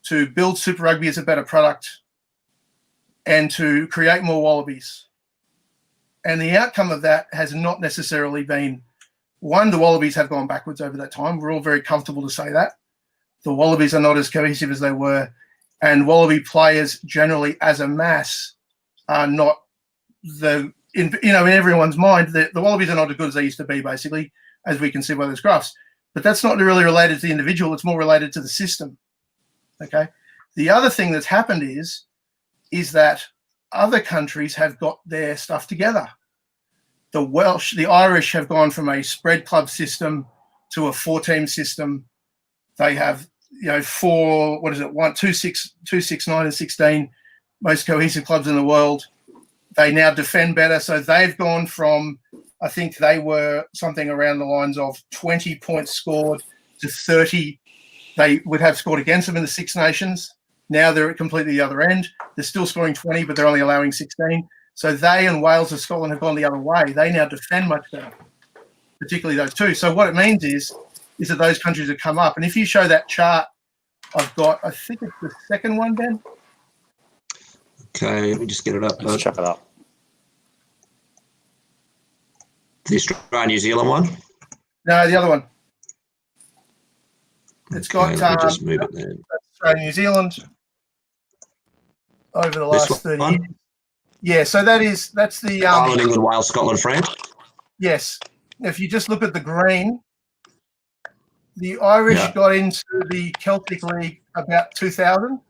to build Super Rugby as a better product, and to create more Wallabies. And the outcome of that has not necessarily been, one, the Wallabies have gone backwards over that time. We're all very comfortable to say that. The Wallabies are not as cohesive as they were. And Wallaby players generally as a mass are not in everyone's mind, the Wallabies are not as good as they used to be, basically, as we can see by those graphs. But that's not really related to the individual. It's more related to the system. Okay. The other thing that's happened is that other countries have got their stuff together. The Welsh, the Irish have gone from a spread club system to a 4-team system. They have, 2, 6, 9, and 16 most cohesive clubs in the world. They now defend better. So they've gone from, I think they were something around the lines of 20 points scored to 30 they would have scored against them in the Six Nations. Now they're at completely the other end. They're still scoring 20, but they're only allowing 16. So they and Wales and Scotland have gone the other way. They now defend much better, particularly those two. So what it means is that those countries have come up. And if you show that chart, I've got, I think it's the second one, Ben. Okay, let me just get it up. Let's chuck it up. The Australia-New Zealand one? No, the other one. It's got just move it there. Australia, New Zealand over the last 30 one? years. Yeah, so that's the Ireland, England, Wales, Scotland, France. Yes. If you just look at the green, the Irish got into the Celtic League about 2000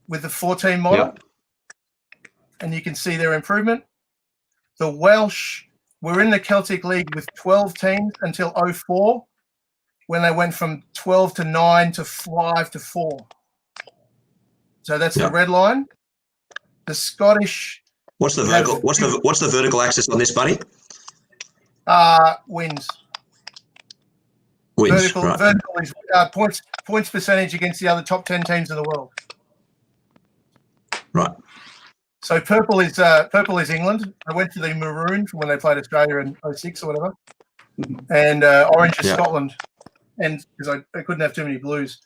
with the 4-team model, and you can see their improvement. The Welsh were in the Celtic League with 12 teams until 2004, when they went from 12 to 9 to 5 to 4. So that's the red line. The Scottish. What's the vertical? What's the vertical axis on this, buddy? Wins. Wins. Vertical is points percentage against the other top 10 teams in the world. Right. So purple is England. I went to the maroon from when they played Australia in 06 or whatever, and orange is Scotland, and because I couldn't have too many blues,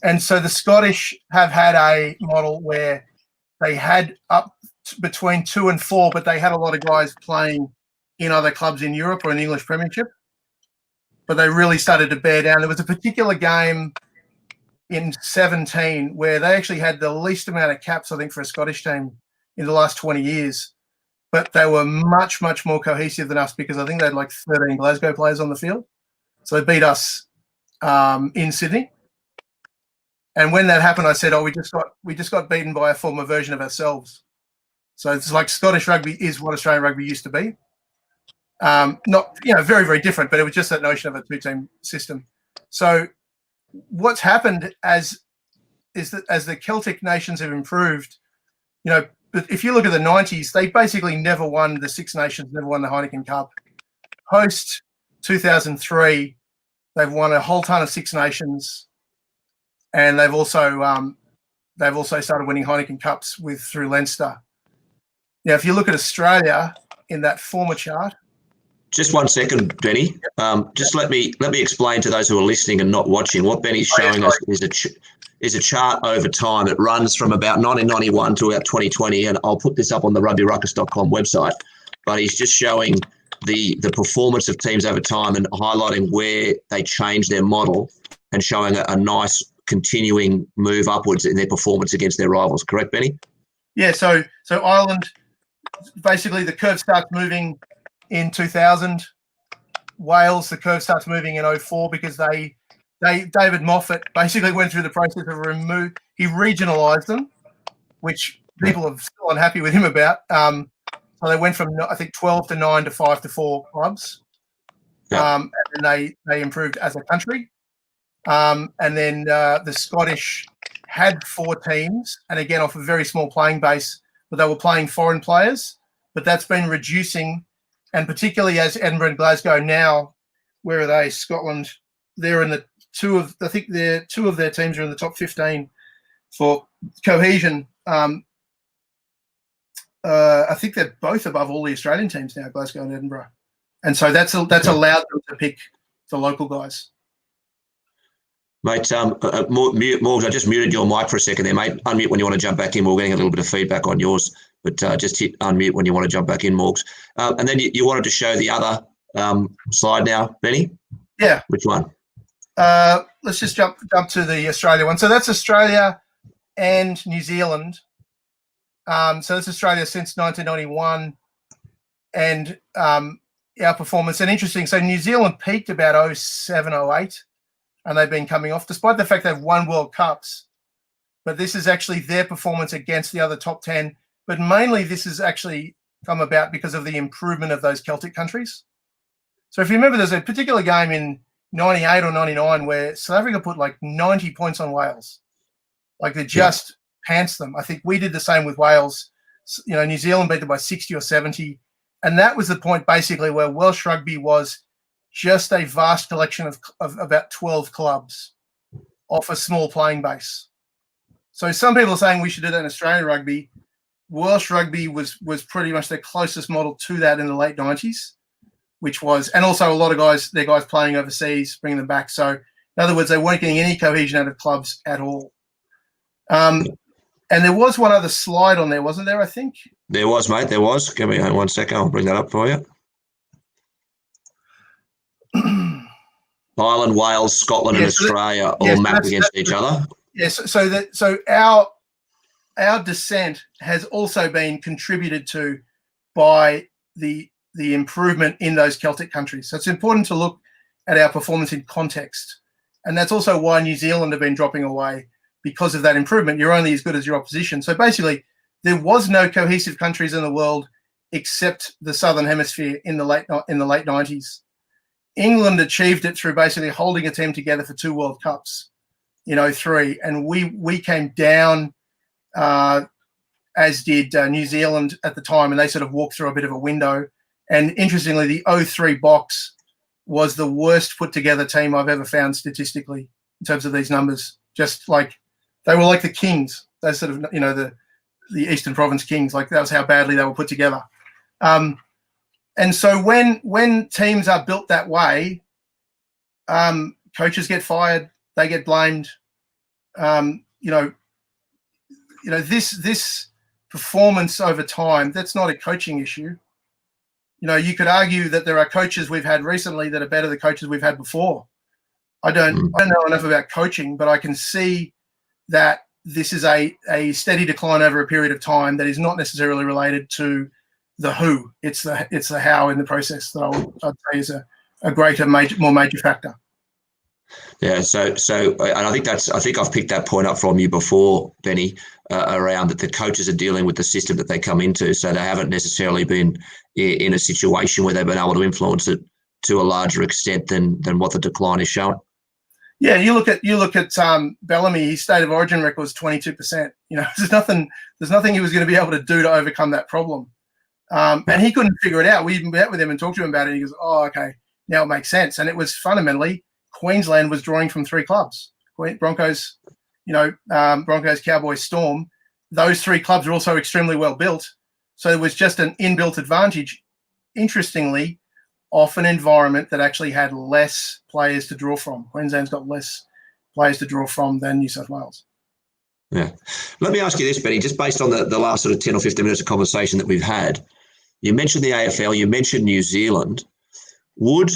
and so the Scottish have had a model where they had up between 2 and 4, but they had a lot of guys playing in other clubs in Europe or in the English Premiership, but they really started to bear down. There was a particular game in 17 where they actually had the least amount of caps, I think, for a Scottish team in the last 20 years, but they were much, much more cohesive than us because I think they had like 13 Glasgow players on the field. So they beat us in Sydney. And when that happened, I said, we just got beaten by a former version of ourselves. So it's like Scottish rugby is what Australian rugby used to be. Not, very, very different, but it was just that notion of a 2-team system. So what's happened as the Celtic nations have improved, but if you look at the 90s, they basically never won the Six Nations, never won the Heineken Cup. Post 2003, they've won a whole ton of Six Nations, and they've also started winning Heineken Cups through Leinster. Now, if you look at Australia in that former chart. Just 1 second, Benny. Just let me explain to those who are listening and not watching. What Benny's showing us is a chart over time. It runs from about 1991 to about 2020, and I'll put this up on the rugbyruckus.com website. But he's just showing the performance of teams over time and highlighting where they changed their model and showing a nice continuing move upwards in their performance against their rivals. Correct, Benny? Yeah. So Ireland, basically the curve starts moving in 2000. Wales, the curve starts moving in 2004 because David Moffat basically went through the process of he regionalised them, which people are still unhappy with him about. So they went from, I think, 12 to 9 to 5 to 4 clubs. And they improved as a country. And then the Scottish had 4 teams, and again off a very small playing base, but they were playing foreign players. But that's been reducing, and particularly as Edinburgh and Glasgow now where are they? Scotland. They're in the two of their teams are in the top 15 for cohesion. I think they're both above all the Australian teams now, Glasgow and Edinburgh, and so that's allowed them to pick the local guys. Mate, Morgs, I just muted your mic for a second there, mate. Unmute when you want to jump back in. We're getting a little bit of feedback on yours, but just hit unmute when you want to jump back in, Morgs. And then you wanted to show the other slide now, Benny? Yeah. Which one? Let's just jump to the Australia one. So that's Australia and New Zealand. So that's Australia since 1991 and our performance. And interesting, so New Zealand peaked about 07, 08. And they've been coming off, despite the fact they've won World Cups. But this is actually their performance against the other top 10. But mainly this has actually come about because of the improvement of those Celtic countries. So if you remember, there's a particular game in 98 or 99 where South Africa put like 90 points on Wales. Like they just pantsed them. I think we did the same with Wales. You know, New Zealand beat them by 60 or 70. And that was the point basically where Welsh rugby was just a vast collection of about 12 clubs off a small playing base. So some people are saying we should do that in Australian rugby. Welsh rugby was pretty much the closest model to that in the late 90s, which was, and also a lot of guys playing overseas, bringing them back. So in other words, they weren't getting any cohesion out of clubs at all. And there was one other slide on there, wasn't there, I think? There was, mate, there was. Give me 1 second. I'll bring that up for you. Ireland, Wales, Scotland, and Australia all mapped against each other. Yes. So our descent has also been contributed to by the improvement in those Celtic countries. So it's important to look at our performance in context, and that's also why New Zealand have been dropping away because of that improvement. You're only as good as your opposition. So basically, there was no cohesive countries in the world except the Southern Hemisphere in the late 90s. England achieved it through basically holding a team together for 2 World Cups in 03. And we came down, as did New Zealand at the time, and they sort of walked through a bit of a window. And interestingly, the 03 box was the worst put together team I've ever found statistically in terms of these numbers. Just like they were like the Kings, those sort of, the Eastern Province Kings, like that was how badly they were put together. And so when teams are built that way, coaches get fired, they get blamed. This performance over time, that's not a coaching issue. You could argue that there are coaches we've had recently that are better than coaches we've had before. I don't know enough about coaching, but I can see that this is a steady decline over a period of time that is not necessarily related to the who. It's the how in the process that I'd say is a greater, more major factor. Yeah, so and I think I've picked that point up from you before, Benny, around that the coaches are dealing with the system that they come into, so they haven't necessarily been in a situation where they've been able to influence it to a larger extent than what the decline is showing. Yeah, you look at Bellamy. His state of origin record was 22%. There's nothing he was going to be able to do to overcome that problem. And he couldn't figure it out. We even met with him and talked to him about it. And he goes, "Oh, okay, now it makes sense." And it was fundamentally Queensland was drawing from 3 clubs: Broncos, Broncos, Cowboys, Storm. Those 3 clubs are also extremely well built, so it was just an inbuilt advantage. Interestingly, off an environment that actually had less players to draw from. Queensland's got less players to draw from than New South Wales. Yeah. Let me ask you this, Benny, just based on the last sort of 10 or 15 minutes of conversation that we've had. You mentioned the AFL, you mentioned New Zealand. Would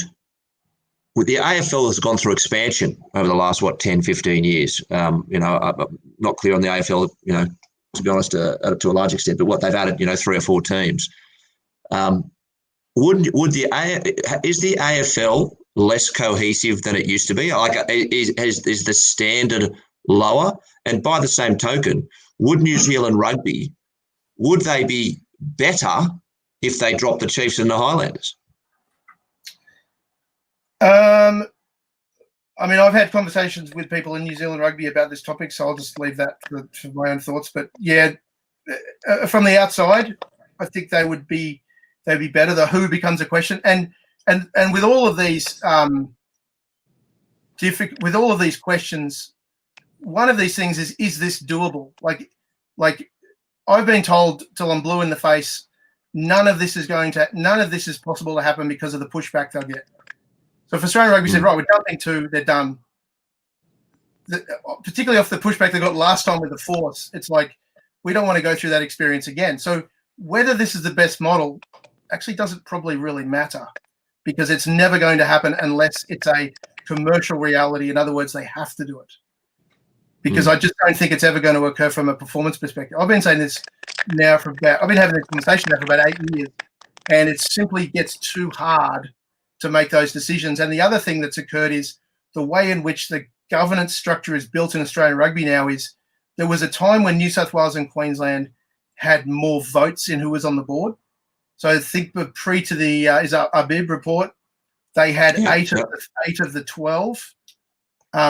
the AFL has gone through expansion over the last, 10, 15 years? I'm not clear on the AFL, to be honest, to a large extent, but what they've added, 3 or 4 teams. Is the AFL less cohesive than it used to be? Like, is the standard lower? And by the same token, would New Zealand rugby, would they be better if they dropped the Chiefs and the Highlanders? I've had conversations with people in New Zealand rugby about this topic, so I'll just leave that for my own thoughts. But yeah, from the outside, I think they'd be better. The who becomes a question. And and with all of these with all of these questions, one of these things is this doable? Like I've been told till I'm blue in the face, none of this is possible to happen because of the pushback they'll get. So if Australian Rugby said, right, we're dumping 2, they're done. Particularly off the pushback they got last time with the Force, it's like, we don't want to go through that experience again. So whether this is the best model actually doesn't probably really matter, because it's never going to happen unless it's a commercial reality. In other words, they have to do it. Because I just don't think it's ever going to occur from a performance perspective. I've been saying this now I've been having this conversation now for about 8 years, and it simply gets too hard to make those decisions. And the other thing that's occurred is the way in which the governance structure is built in Australian rugby now is there was a time when New South Wales and Queensland had more votes in who was on the board. So I think pre to the Arbib report, they had 8 of the 12.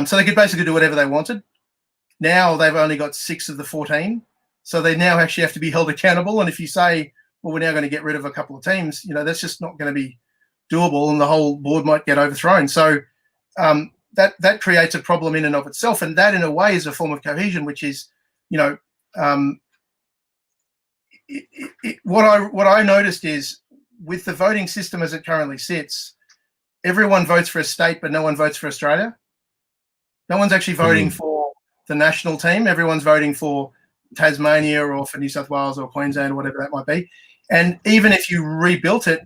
So they could basically do whatever they wanted. Now they've only got 6 of the 14. So they now actually have to be held accountable. And if you say, well, we're now going to get rid of a couple of teams, that's just not going to be doable, and the whole board might get overthrown. So that creates a problem in and of itself. And that, in a way, is a form of cohesion, which is, what I noticed is, with the voting system as it currently sits, everyone votes for a state, but no one votes for Australia. No one's actually voting for the national team. Everyone's voting for Tasmania or for New South Wales or Queensland or whatever that might be. And even if you rebuilt it,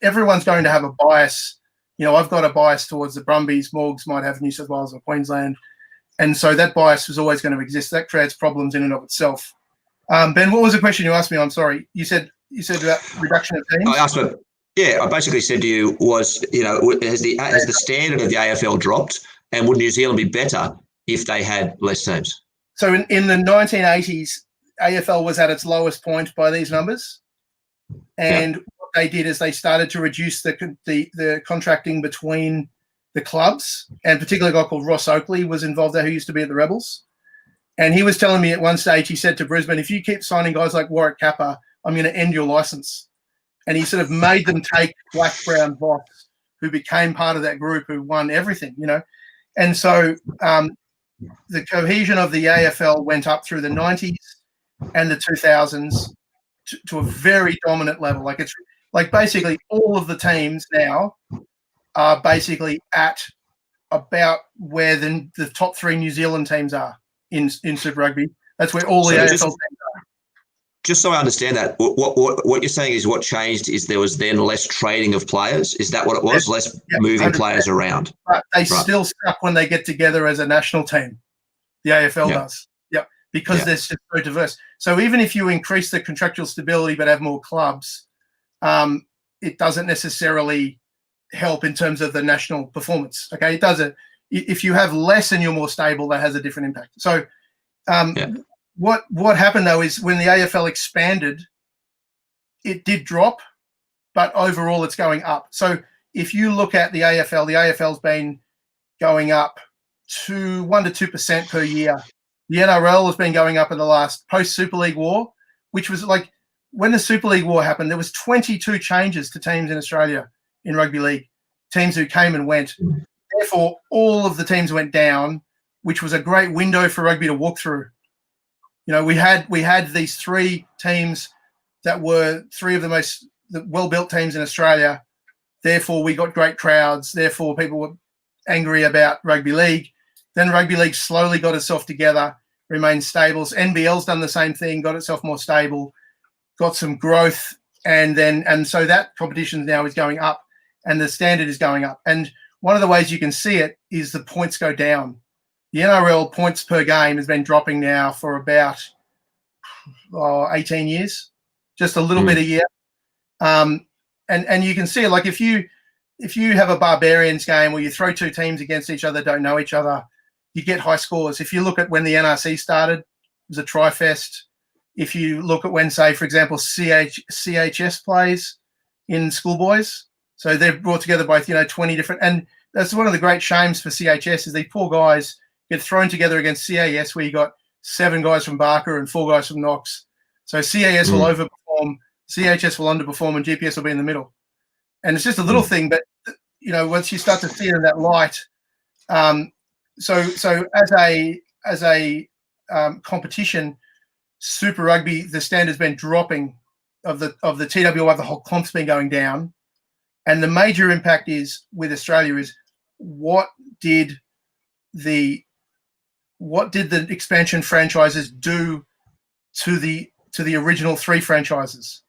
everyone's going to have a bias. I've got a bias towards the Brumbies. Morgs might have New South Wales or Queensland. And so that bias is always going to exist. That creates problems in and of itself. Ben, what was the question you asked me? I'm sorry. You said about reduction of teams? I asked I basically said to you was, has the standard of the AFL dropped, and would New Zealand be better if they had less teams? So in the 1980s, AFL was at its lowest point by these numbers. And what they did is they started to reduce the contracting between the clubs, and particularly a guy called Ross Oakley was involved there, who used to be at the Rebels. And he was telling me at one stage, he said to Brisbane, if you keep signing guys like Warwick Kappa, I'm going to end your license. And he sort of made them take Black, Brown, Voss, who became part of that group, who won everything, And so the cohesion of the AFL went up through the 90s and the 2000s to a very dominant level. Like, it's like basically all of the teams now are basically at about where the top 3 New Zealand teams are in Super Rugby. That's where all the AFL teams are. Just so I understand that, what you're saying is what changed is there was then less trading of players. Is that what it was? Less moving 100%. Players around. But they still stuck when they get together as a national team. The AFL does. Because they're so diverse. So even if you increase the contractual stability but have more clubs, it doesn't necessarily help in terms of the national performance. Okay, it doesn't. If you have less and you're more stable, that has a different impact. So what happened, though, is when the AFL expanded, it did drop, but overall it's going up. So if you look at the AFL's been going up to 1% to 2% per year. The NRL has been going up in the last post-Super League war, which was like when the Super League war happened, there was 22 changes to teams in Australia in rugby league, teams who came and went. Therefore, all of the teams went down, which was a great window for rugby to walk through. We had these 3 teams that were 3 of the most well-built teams in Australia. Therefore, we got great crowds. Therefore, people were angry about rugby league. Then rugby league slowly got itself together, remained stable. NBL's done the same thing, got itself more stable, got some growth, and so that competition now is going up, and the standard is going up. And one of the ways you can see it is the points go down. The NRL points per game has been dropping now for about 18 years, just a little bit a year. And you can see it, like if you have a Barbarians game where you throw 2 teams against each other, don't know each other, you get high scores. If you look at when the NRC started, it was a tri-fest. If you look at when, say, for example, CHS plays in schoolboys, so they've brought together both, 20 different, and that's one of the great shames for CHS is these poor guys get thrown together against CAS, where you got 7 guys from Barker and 4 guys from Knox. So CAS will overperform, CHS will underperform, and GPS will be in the middle. And it's just a little thing, but once you start to see it in that light, so as a competition, Super Rugby, the standard's been dropping of the TWR. The whole comp's been going down, and the major impact is with Australia is what did the expansion franchises do to the original 3 franchises?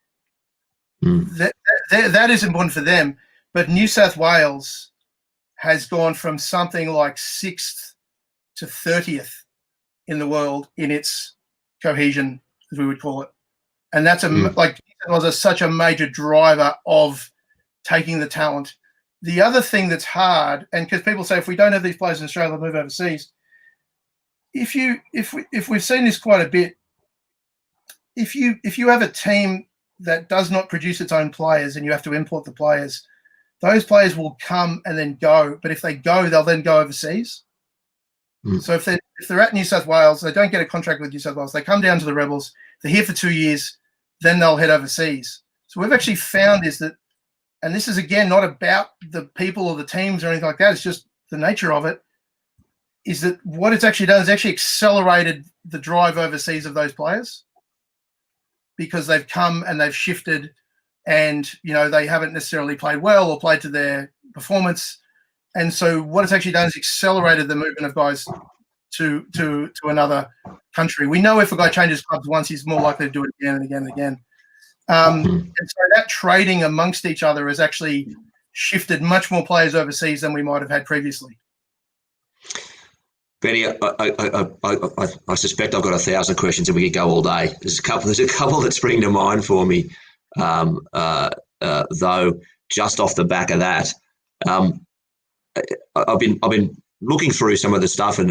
That is important for them. But New South Wales has gone from something like 6th to 30th in the world in its cohesion, as we would call it. And that's such a major driver of taking the talent. The other thing that's hard, and because people say if we don't have these players in Australia, they'll move overseas. If we've seen this quite a bit, if you have a team that does not produce its own players and you have to import the players, those players will come and then go. But if they go, they'll then go overseas. So if they're at New South Wales, they don't get a contract with New South Wales. They come down to the Rebels. They're here for 2 years. Then they'll head overseas. So we've actually found is that, and this is again not about the people or the teams or anything like that. It's just the nature of it. Is that what it's actually done is actually accelerated the drive overseas of those players because they've come and they've shifted, and they haven't necessarily played well or played to their performance. And so what it's actually done is accelerated the movement of guys to another country. We know if a guy changes clubs once, he's more likely to do it again and again and again. And so that trading amongst each other has actually shifted much more players overseas than we might have had previously. Benny, I suspect I've got 1,000 questions and we could go all day. There's a couple that spring to mind for me, though. Just off the back of that, I've been looking through some of the stuff and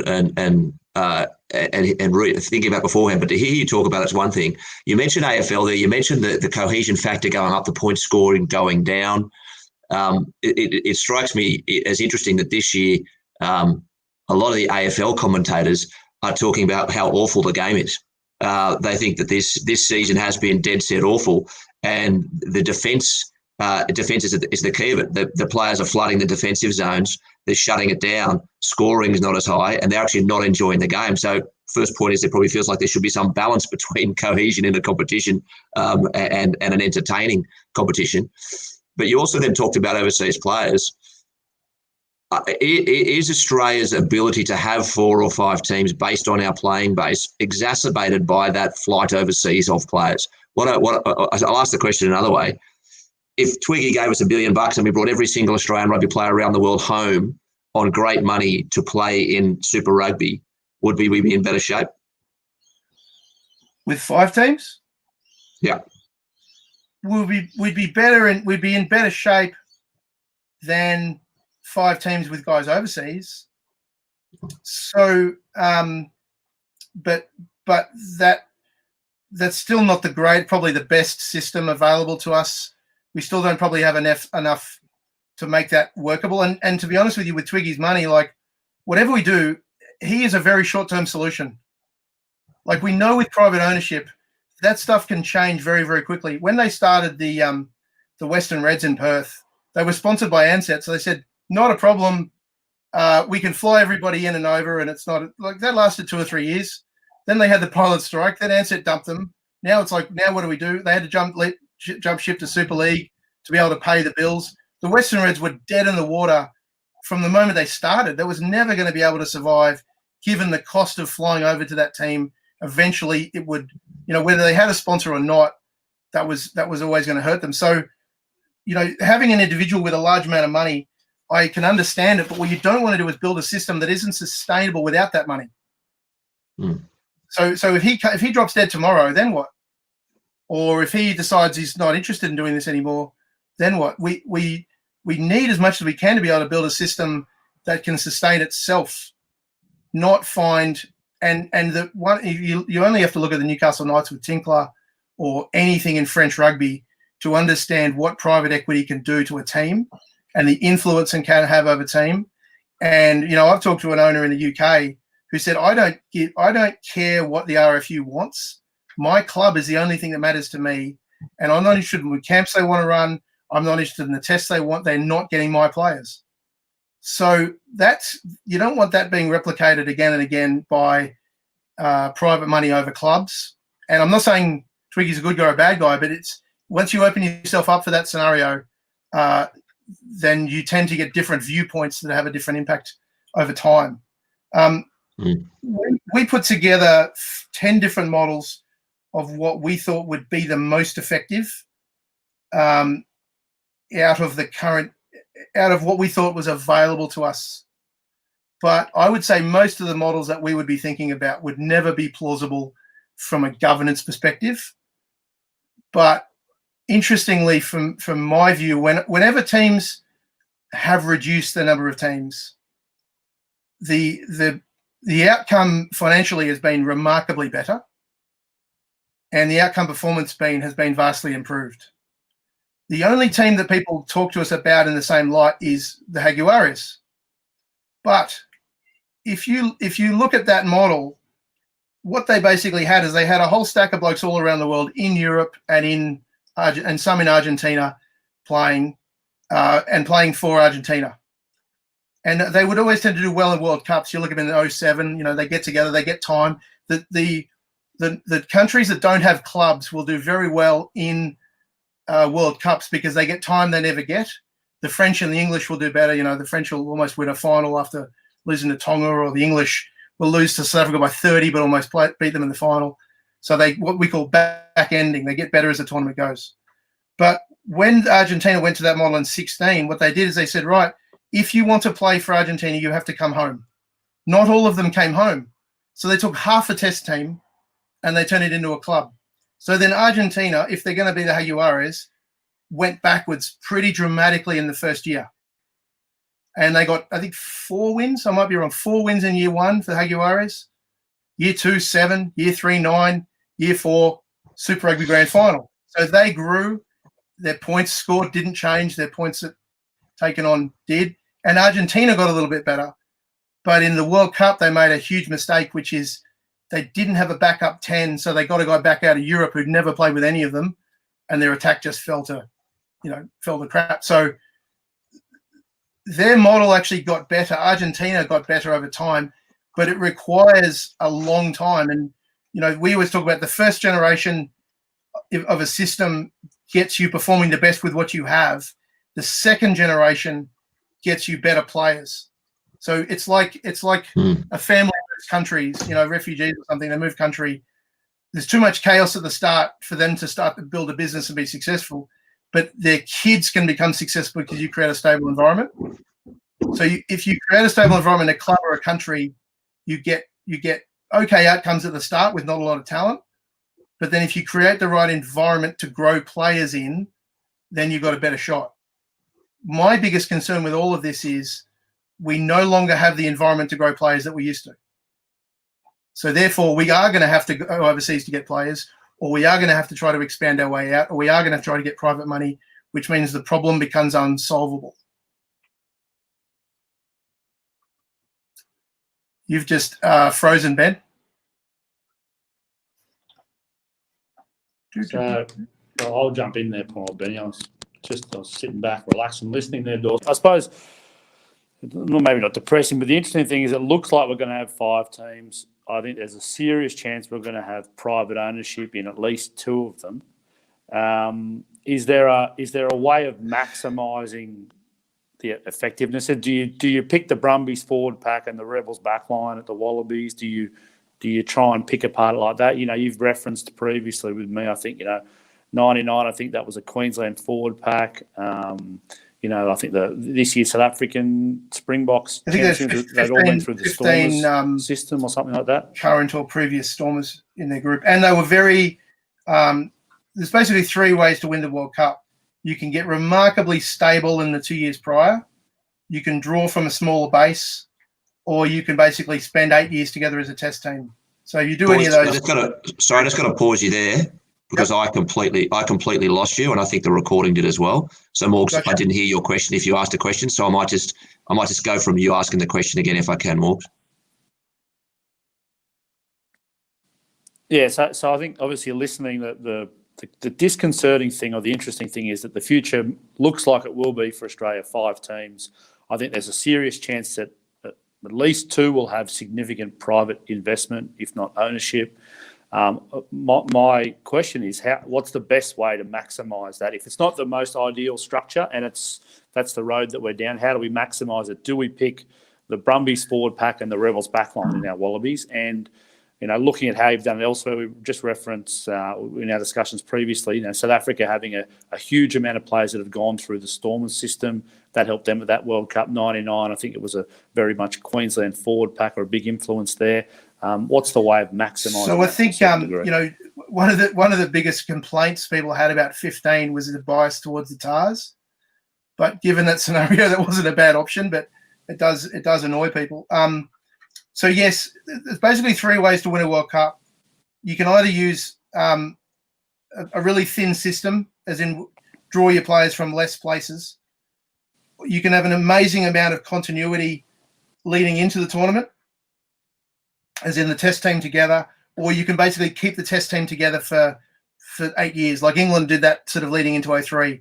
thinking about beforehand. But to hear you talk about it's one thing. You mentioned AFL there. You mentioned the cohesion factor going up, the point scoring going down. It strikes me as interesting that this year a lot of the AFL commentators are talking about how awful the game is. They think that this season has been dead set awful, and the defence is the key of it. The players are flooding the defensive zones. They're shutting it down. Scoring is not as high, and they're actually not enjoying the game. So first point is it probably feels like there should be some balance between cohesion in a competition and an entertaining competition. But you also then talked about overseas players. Is Australia's ability to have 4 or 5 teams based on our playing base exacerbated by that flight overseas of players? I'll ask the question another way. If Twiggy gave us $1 billion and we brought every single Australian rugby player around the world home on great money to play in Super Rugby, would we be in better shape? With 5 teams? Yeah. We'd be better and we'd be in better shape than 5 teams with guys overseas. So, but that's still not probably the best system available to us. We still don't probably have enough to make that workable. And to be honest with you, with Twiggy's money, like whatever we do, he is a very short-term solution. Like we know with private ownership, that stuff can change very, very quickly. When they started the Western Reds in Perth, they were sponsored by Ansett. So they said, not a problem. We can fly everybody in and over, and it's not like that lasted 2 or 3 years. Then they had the pilot strike. Then Ansett dumped them. Now it's like, now what do? They had to jump ship to Super League to be able to pay the bills. The Western Reds were dead in the water from the moment they started. That was never going to be able to survive, given the cost of flying over to that team. Eventually, it would, whether they had a sponsor or not, that was always going to hurt them. So, having an individual with a large amount of money, I can understand it, but what you don't want to do is build a system that isn't sustainable without that money. So if he drops dead tomorrow, then what? Or if he decides he's not interested in doing this anymore, then what? We need as much as we can to be able to build a system that can sustain itself, not find and the one you only have to look at the Newcastle Knights with Tinkler or anything in French rugby to understand what private equity can do to a team and the influence it can have over team. And I've talked to an owner in the UK who said, I don't care what the RFU wants. My club is the only thing that matters to me, and I'm not interested in what camps they want to run I'm not interested in the tests they want. They're not getting my players. So you don't want that being replicated again and again by private money over clubs. And I'm not saying Twiggy's a good guy or a bad guy, but it's once you open yourself up for that scenario, then you tend to get different viewpoints that have a different impact over time. We put together 10 different models of what we thought would be the most effective out of what we thought was available to us. But I would say most of the models that we would be thinking about would never be plausible from a governance perspective. But interestingly, from my view, whenever teams have reduced the number of teams, the outcome financially has been remarkably better, and the outcome performance has been vastly improved. The only team that people talk to us about in the same light is the Jaguares. But if you look at that model, what they basically had is they had a whole stack of blokes all around the world in Europe and some in Argentina playing for Argentina. And they would always tend to do well in World Cups. You look at them in 2007, they get together, they get time. The countries that don't have clubs will do very well in World Cups because they get time they never get. The French and the English will do better. The French will almost win a final after losing to Tonga, or the English will lose to South Africa by 30 but almost beat them in the final. So what we call back ending. They get better as the tournament goes. But when Argentina went to that model in 2016, what they did is they said, right, if you want to play for Argentina, you have to come home. Not all of them came home. So they took half a test team and they turned it into a club. So then Argentina, if they're going to be the Jaguares, went backwards pretty dramatically in the first year. And they got, I think, 4 wins. I might be wrong. 4 wins in year 1 for the Jaguares. Year 2, 7. Year 3, 9. Year 4, Super Rugby Grand Final. So they grew. Their points scored didn't change. Their points taken on did. And Argentina got a little bit better. But in the World Cup, they made a huge mistake, which is they didn't have a backup 10, so they got a guy back out of Europe who'd never played with any of them, and their attack just fell to crap. So their model actually got better. Argentina got better over time, but it requires a long time. And, we always talk about the first generation of a system gets you performing the best with what you have. The second generation gets you better players. So it's like a family moves countries, refugees or something, they move country. There's too much chaos at the start for them to start to build a business and be successful, but their kids can become successful because you create a stable environment. So if you create a stable environment in a club or a country, you get okay outcomes at the start with not a lot of talent. But then if you create the right environment to grow players in, then you've got a better shot. My biggest concern with all of this is we no longer have the environment to grow players that we used to. So therefore, we are going to have to go overseas to get players, or we are going to have to try to expand our way out, or we are going to try to get private money, which means the problem becomes unsolvable. You've just frozen, Ben. So I'll jump in there, Paul, Benny. I was sitting back, relaxing, listening there, Dawes. I suppose, maybe not depressing, but the interesting thing is it looks like we're going to have 5 teams. I think there's a serious chance we're going to have private ownership in at least 2 of them. Is there a way of maximising the effectiveness? Do you pick the Brumbies forward pack and the Rebels backline at the Wallabies? Do you try and pick apart like that? You've referenced previously with me, I think, 99, I think that was a Queensland forward pack. I think this year South African Springboks, I think they'd all been through the Stormers system or something like that. Current or previous Stormers in their group. And they were very there's basically 3 ways to win the World Cup. You can get remarkably stable in the 2 years prior. You can draw from a smaller base, or you can basically spend 8 years together as a test team. So you do any of those. I just got to pause you there because I completely lost you, and I think the recording did as well. So Morgs, gotcha. I didn't hear your question if you asked a question, so I might just go from you asking the question again if I can, Morgs. Yeah, so I think obviously listening that the the disconcerting thing or the interesting thing is that the future looks like it will be for Australia 5 teams. I think there's a serious chance that at least 2 will have significant private investment, if not ownership. My question is, what's the best way to maximise that? If it's not the most ideal structure and that's the road that we're down, how do we maximise it? Do we pick the Brumbies forward pack and the Rebels backline in our Wallabies? And looking at how you've done it elsewhere, we just referenced in our discussions previously, South Africa having a huge amount of players that have gone through the Stormers system. That helped them with that World Cup 99. I think it was a very much Queensland forward pack or a big influence there. What's the way of maximising? So I think one of the biggest complaints people had about 15 was the bias towards the Tars. But given that scenario, that wasn't a bad option. But it does annoy people. So yes, there's basically 3 ways to win a World Cup. You can either use a really thin system, as in draw your players from less places. You can have an amazing amount of continuity leading into the tournament, as in the test team together, or you can basically keep the test team together for 8 years, like England did that sort of leading into 03.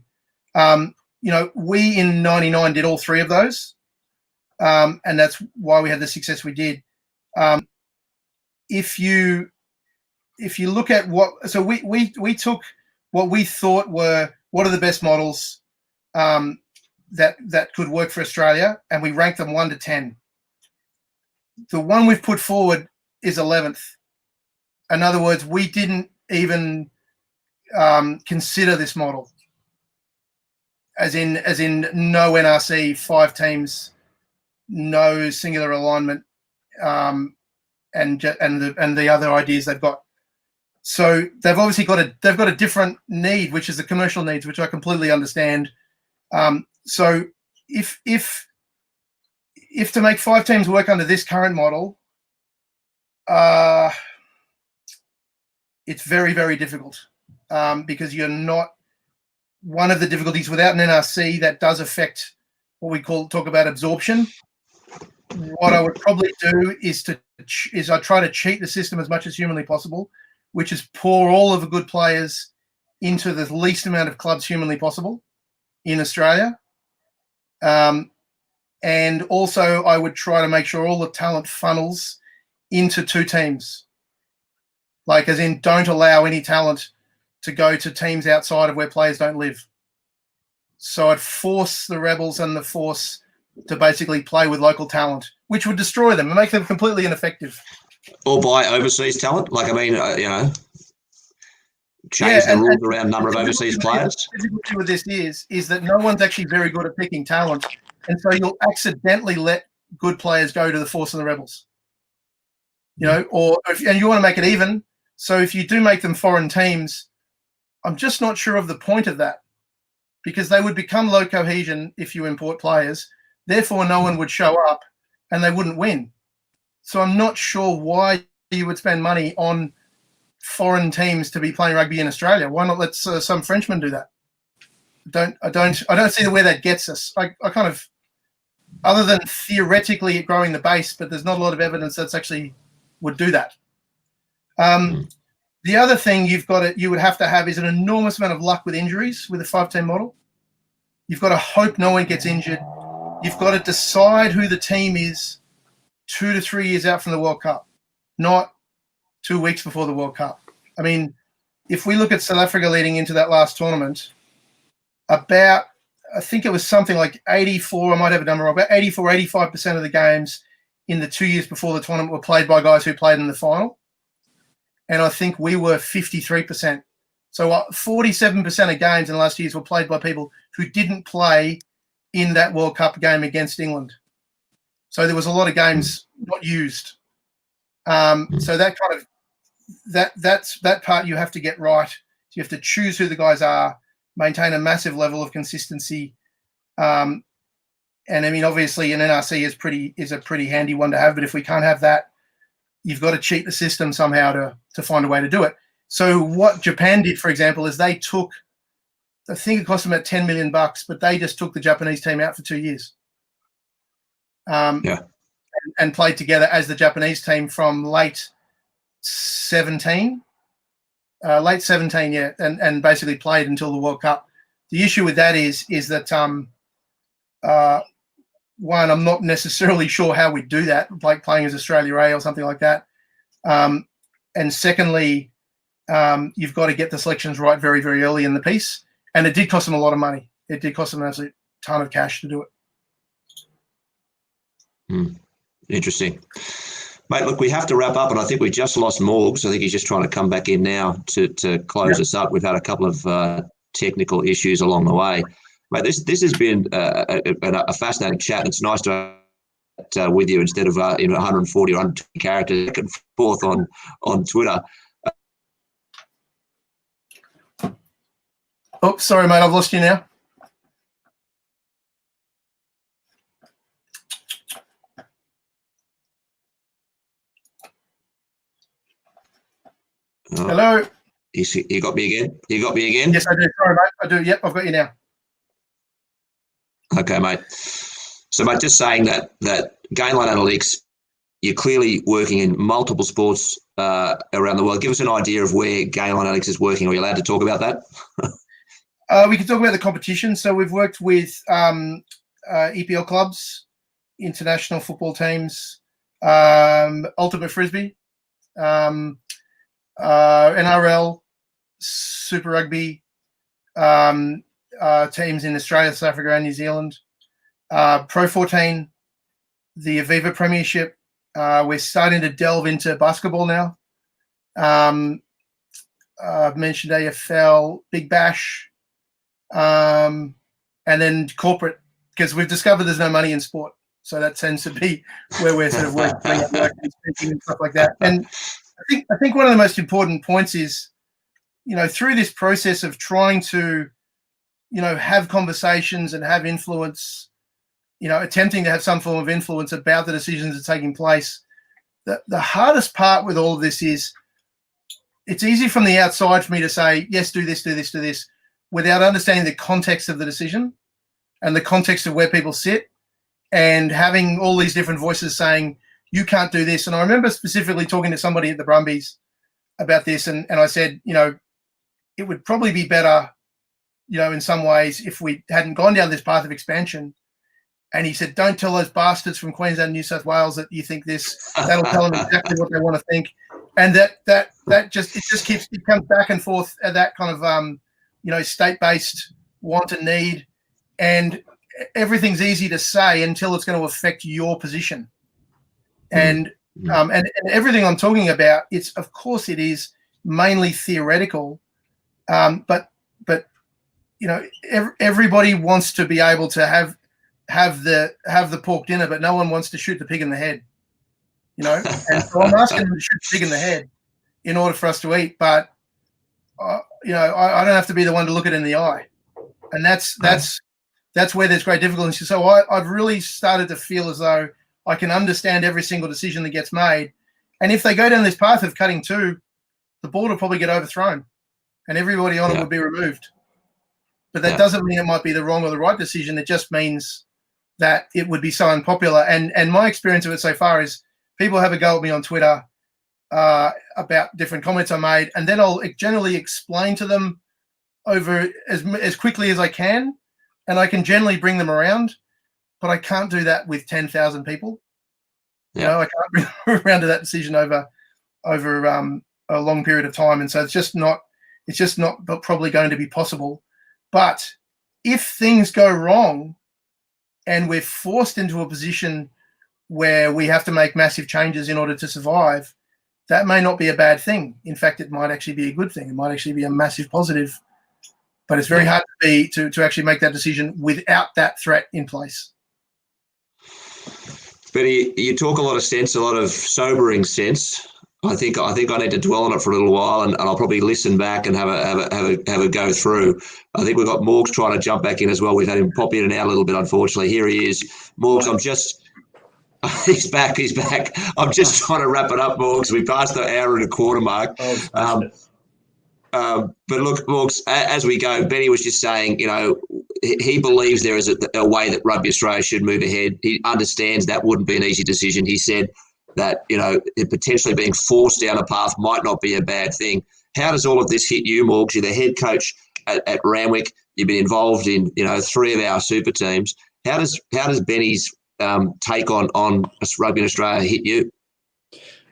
We in 99 did all 3 of those. And that's why we had the success we did. If you look at we took what we thought were what are the best models that could work for Australia, and we ranked them 1 to 10. The one we've put forward is 11th. In other words, we didn't even consider this model, as in no NRC, 5 teams, no singular alignment, and the other ideas they've got. So they've obviously got a different need, which is the commercial needs, which I completely understand. So if to make 5 teams work under this current model, it's very, very difficult because you're not. One of the difficulties without an NRC that does affect what we talk about absorption. What I would probably do is I try to cheat the system as much as humanly possible, which is pour all of the good players into the least amount of clubs humanly possible in Australia. And also I would try to make sure all the talent funnels into 2 teams. Like, as in, don't allow any talent to go to teams outside of where players don't live. So I'd force the Rebels and the Force to basically play with local talent, which would destroy them and make them completely ineffective. Or buy overseas talent. Change the rules around number of overseas players. The difficulty with this is that no one's actually very good at picking talent, and so you'll accidentally let good players go to the Force and the Rebels. And you want to make it even. So if you do make them foreign teams, I'm just not sure of the point of that, because they would become low cohesion if you import players. Therefore, no one would show up and they wouldn't win. So I'm not sure why you would spend money on foreign teams to be playing rugby in Australia. Why not let some Frenchmen do that? I don't see where that gets us. I kind of, other than theoretically growing the base, but there's not a lot of evidence that's actually would do that. The other thing you would have to have is an enormous amount of luck with injuries with a 5-team model. You've got to hope no one gets injured. You've got to decide who the team is 2 to 3 years out from the World Cup, not 2 weeks before the World Cup. I mean, if we look at South Africa leading into that last tournament, I think it was something like 84, I might have a number wrong, about 85% of the games in the 2 years before the tournament were played by guys who played in the final. And I think we were 53%. So 47% of games in the last years were played by people who didn't play in that World Cup game against England. So there was a lot of games not used. So that kind of that part you have to get right. You have to choose who the guys are, maintain a massive level of consistency. And I mean, obviously an NRC is a pretty handy one to have, but if we can't have that, you've got to cheat the system somehow to find a way to do it. So what Japan did, for example, is they took, I think it cost them about $10 million, but they just took the Japanese team out for 2 years. And played together as the Japanese team from late 17 late 17, yeah, and basically played until the World Cup. The issue with that is that one, I'm not necessarily sure how we do that, like playing as Australia A or something like that. And secondly, you've got to get the selections right very, very early in the piece. And it did cost them a lot of money. It did cost them an absolute ton of cash to do it. Interesting. Mate, look, we have to wrap up, and I think we just lost Morgs. I think he's just trying to come back in now to close us up. We've had a couple of technical issues along the way. Mate, this has been a fascinating chat. It's nice to have with you instead of 140 or 120 characters back and forth on Twitter. Oh, sorry, mate, I've lost you now. Hello. You got me again? You got me again? Yes, I do. Sorry, mate. I do. Yep, I've got you now. Okay, mate. So, mate, just saying that Gainline Analytics, you're clearly working in multiple sports around the world. Give us an idea of where Gainline Analytics is working. Are you allowed to talk about that? We can talk about the competition. So we've worked with EPL clubs, international football teams, ultimate frisbee, NRL, Super Rugby, teams in Australia, South Africa, and New Zealand, Pro 14, the Aviva Premiership. We're starting to delve into basketball now. I've mentioned AFL, Big Bash, and then corporate, because we've discovered there's no money in sport. So that tends to be where we're sort of working and speaking and stuff like that. And I think one of the most important points is, through this process of trying to, have conversations and have influence, attempting to have some form of influence about the decisions that are taking place. The hardest part with all of this is it's easy from the outside for me to say, yes, do this, do this, do this, without understanding the context of the decision and the context of where people sit and having all these different voices saying, you can't do this. And I remember specifically talking to somebody at the Brumbies about this. And I said, it would probably be better, in some ways, if we hadn't gone down this path of expansion. And he said, don't tell those bastards from Queensland and New South Wales that you think this. That'll tell them exactly what they want to think. And that it comes back and forth at that kind of, state-based want and need. And everything's easy to say until it's going to affect your position. And everything I'm talking about, of course it is mainly theoretical, but everybody wants to be able to have the pork dinner, but no one wants to shoot the pig in the head, And so I'm asking them to shoot the pig in the head in order for us to eat, but I don't have to be the one to look it in the eye, and that's where there's great difficulty. So I've really started to feel as though I can understand every single decision that gets made. And if they go down this path of cutting two, the board will probably get overthrown and everybody on it would be removed. But that doesn't mean it might be the wrong or the right decision. It just means that it would be so unpopular. And my experience of it so far is people have a go at me on Twitter about different comments I made, and then I'll generally explain to them over as quickly as I can, and I can generally bring them around. But I can't do that with 10,000 people. I can't bring them around to that decision over a long period of time, and so it's just not probably going to be possible. But if things go wrong, and we're forced into a position where we have to make massive changes in order to survive, that may not be a bad thing. In fact, it might actually be a good thing. It might actually be a massive positive. But it's very hard to actually make that decision without that threat in place. Benny, you talk a lot of sense, a lot of sobering sense. I think I need to dwell on it for a little while, and I'll probably listen back and have a go through. I think we've got Morgs trying to jump back in as well. We've had him pop in and out a little bit, unfortunately. Here he is. Morgs, he's back. I'm just trying to wrap it up, Morgs. We passed the hour and a quarter mark. But look, Morgs, as we go, Benny was just saying, he believes there is a way that Rugby Australia should move ahead. He understands that wouldn't be an easy decision. He said that, it potentially being forced down a path might not be a bad thing. How does all of this hit you, Morgs? You're the head coach at Randwick. You've been involved in 3 of our super teams. How does Benny's take on rugby in Australia hit you?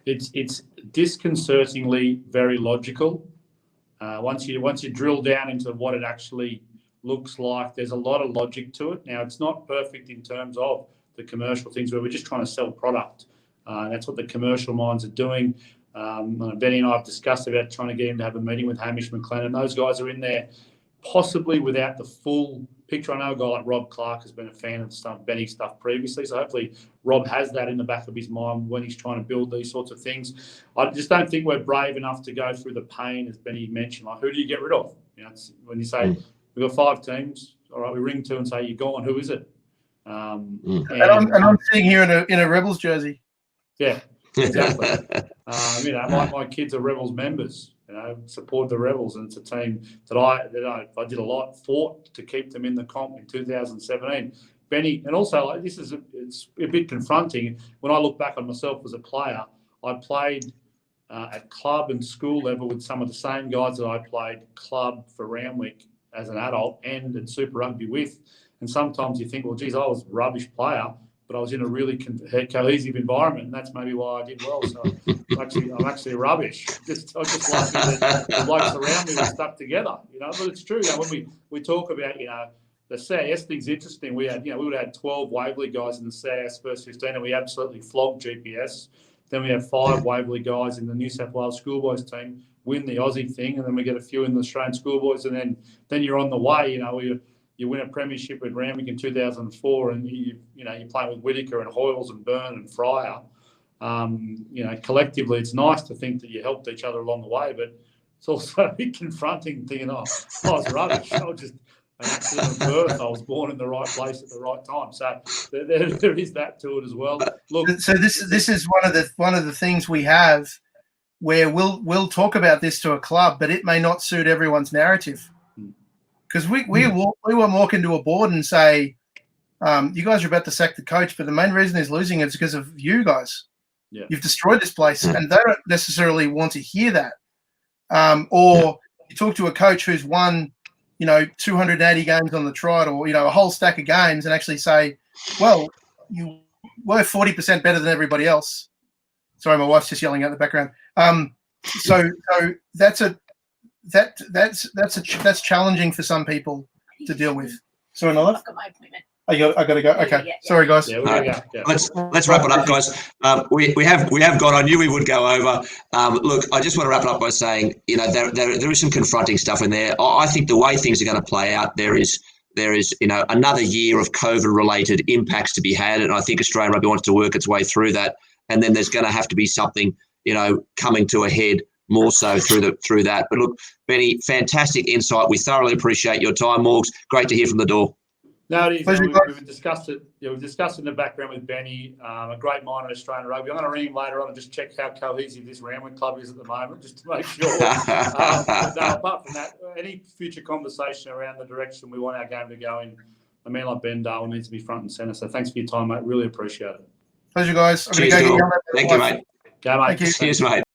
It's disconcertingly very logical. Once you drill down into what it actually looks like, there's a lot of logic to it. Now, it's not perfect in terms of the commercial things where we're just trying to sell product. That's what the commercial minds are doing. Benny and I have discussed about trying to get him to have a meeting with Hamish McLennan. Those guys are in there possibly without the full picture. I know a guy like Rob Clark has been a fan of Benny's stuff previously, so hopefully Rob has that in the back of his mind when he's trying to build these sorts of things. I just don't think we're brave enough to go through the pain, as Benny mentioned. Like, who do you get rid of? It's, when you say we've got 5 teams, all right, we ring 2 and say you're gone. Who is it? And I'm sitting here in a Rebels jersey. Yeah, exactly. My kids are Rebels members. Support the Rebels, and it's a team that I did a lot, fought to keep them in the comp in 2017. Benny, and also it's a bit confronting when I look back on myself as a player. I played at club and school level with some of the same guys that I played club for Randwick as an adult and at Super Rugby with. And sometimes you think, well, geez, I was a rubbish player, but I was in a really cohesive environment, and that's maybe why I did well. So I'm actually rubbish. I just like that the blokes around me were stuck together, But it's true. When we talk about, the CAS thing's interesting. We had, we would have had 12 Waverley guys in the CAS first 15, and we absolutely flogged GPS. Then we have 5 Waverley guys in the New South Wales schoolboys team win the Aussie thing, and then we get a few in the Australian schoolboys, and then you're on the way. You win a premiership with Randwick in 2004, and you're playing with Whittaker and Hoyles and Byrne and Fryer. Collectively, it's nice to think that you helped each other along the way, but it's also a bit confronting thinking, I was rubbish. I was just an accident of birth. I was born in the right place at the right time. So there is that to it as well. Look, so this is one of the things we have where we'll talk about this to a club, but it may not suit everyone's narrative. Because we won't walk into a board and say, you guys are about to sack the coach, but the main reason he's losing is because of you guys. Yeah. You've destroyed this place, and they don't necessarily want to hear that. Or you talk to a coach who's won, 280 games on the trot, or, a whole stack of games, and actually say, well, you were 40% better than everybody else. Sorry, my wife's just yelling out in the background. So that's challenging for some people to deal with. So another. I've got my appointment. I got to go. Okay, yeah. Sorry, guys. Yeah, Let's wrap it up, guys. We have gone. I knew we would go over. Look, I just want to wrap it up by saying, there is some confronting stuff in there. I think the way things are going to play out, there is another year of COVID-related impacts to be had, and I think Australian rugby wants to work its way through that. And then there's going to have to be something, coming to a head more so through that. But look, Benny, fantastic insight. We thoroughly appreciate your time, Morgs. Great to hear from the door. No, it is. We've discussed it. We've discussed it in the background with Benny, a great mind in Australian rugby. I'm going to ring him later on and just check how cohesive this Randwick club is at the moment, just to make sure. But no, apart from that, any future conversation around the direction we want our game to go in, a man like Ben Darwin needs to be front and centre. So thanks for your time, mate. Really appreciate it. Pleasure, guys. Cheers, Thank you, mate. Go, mate. Thank you. Cheers, mate.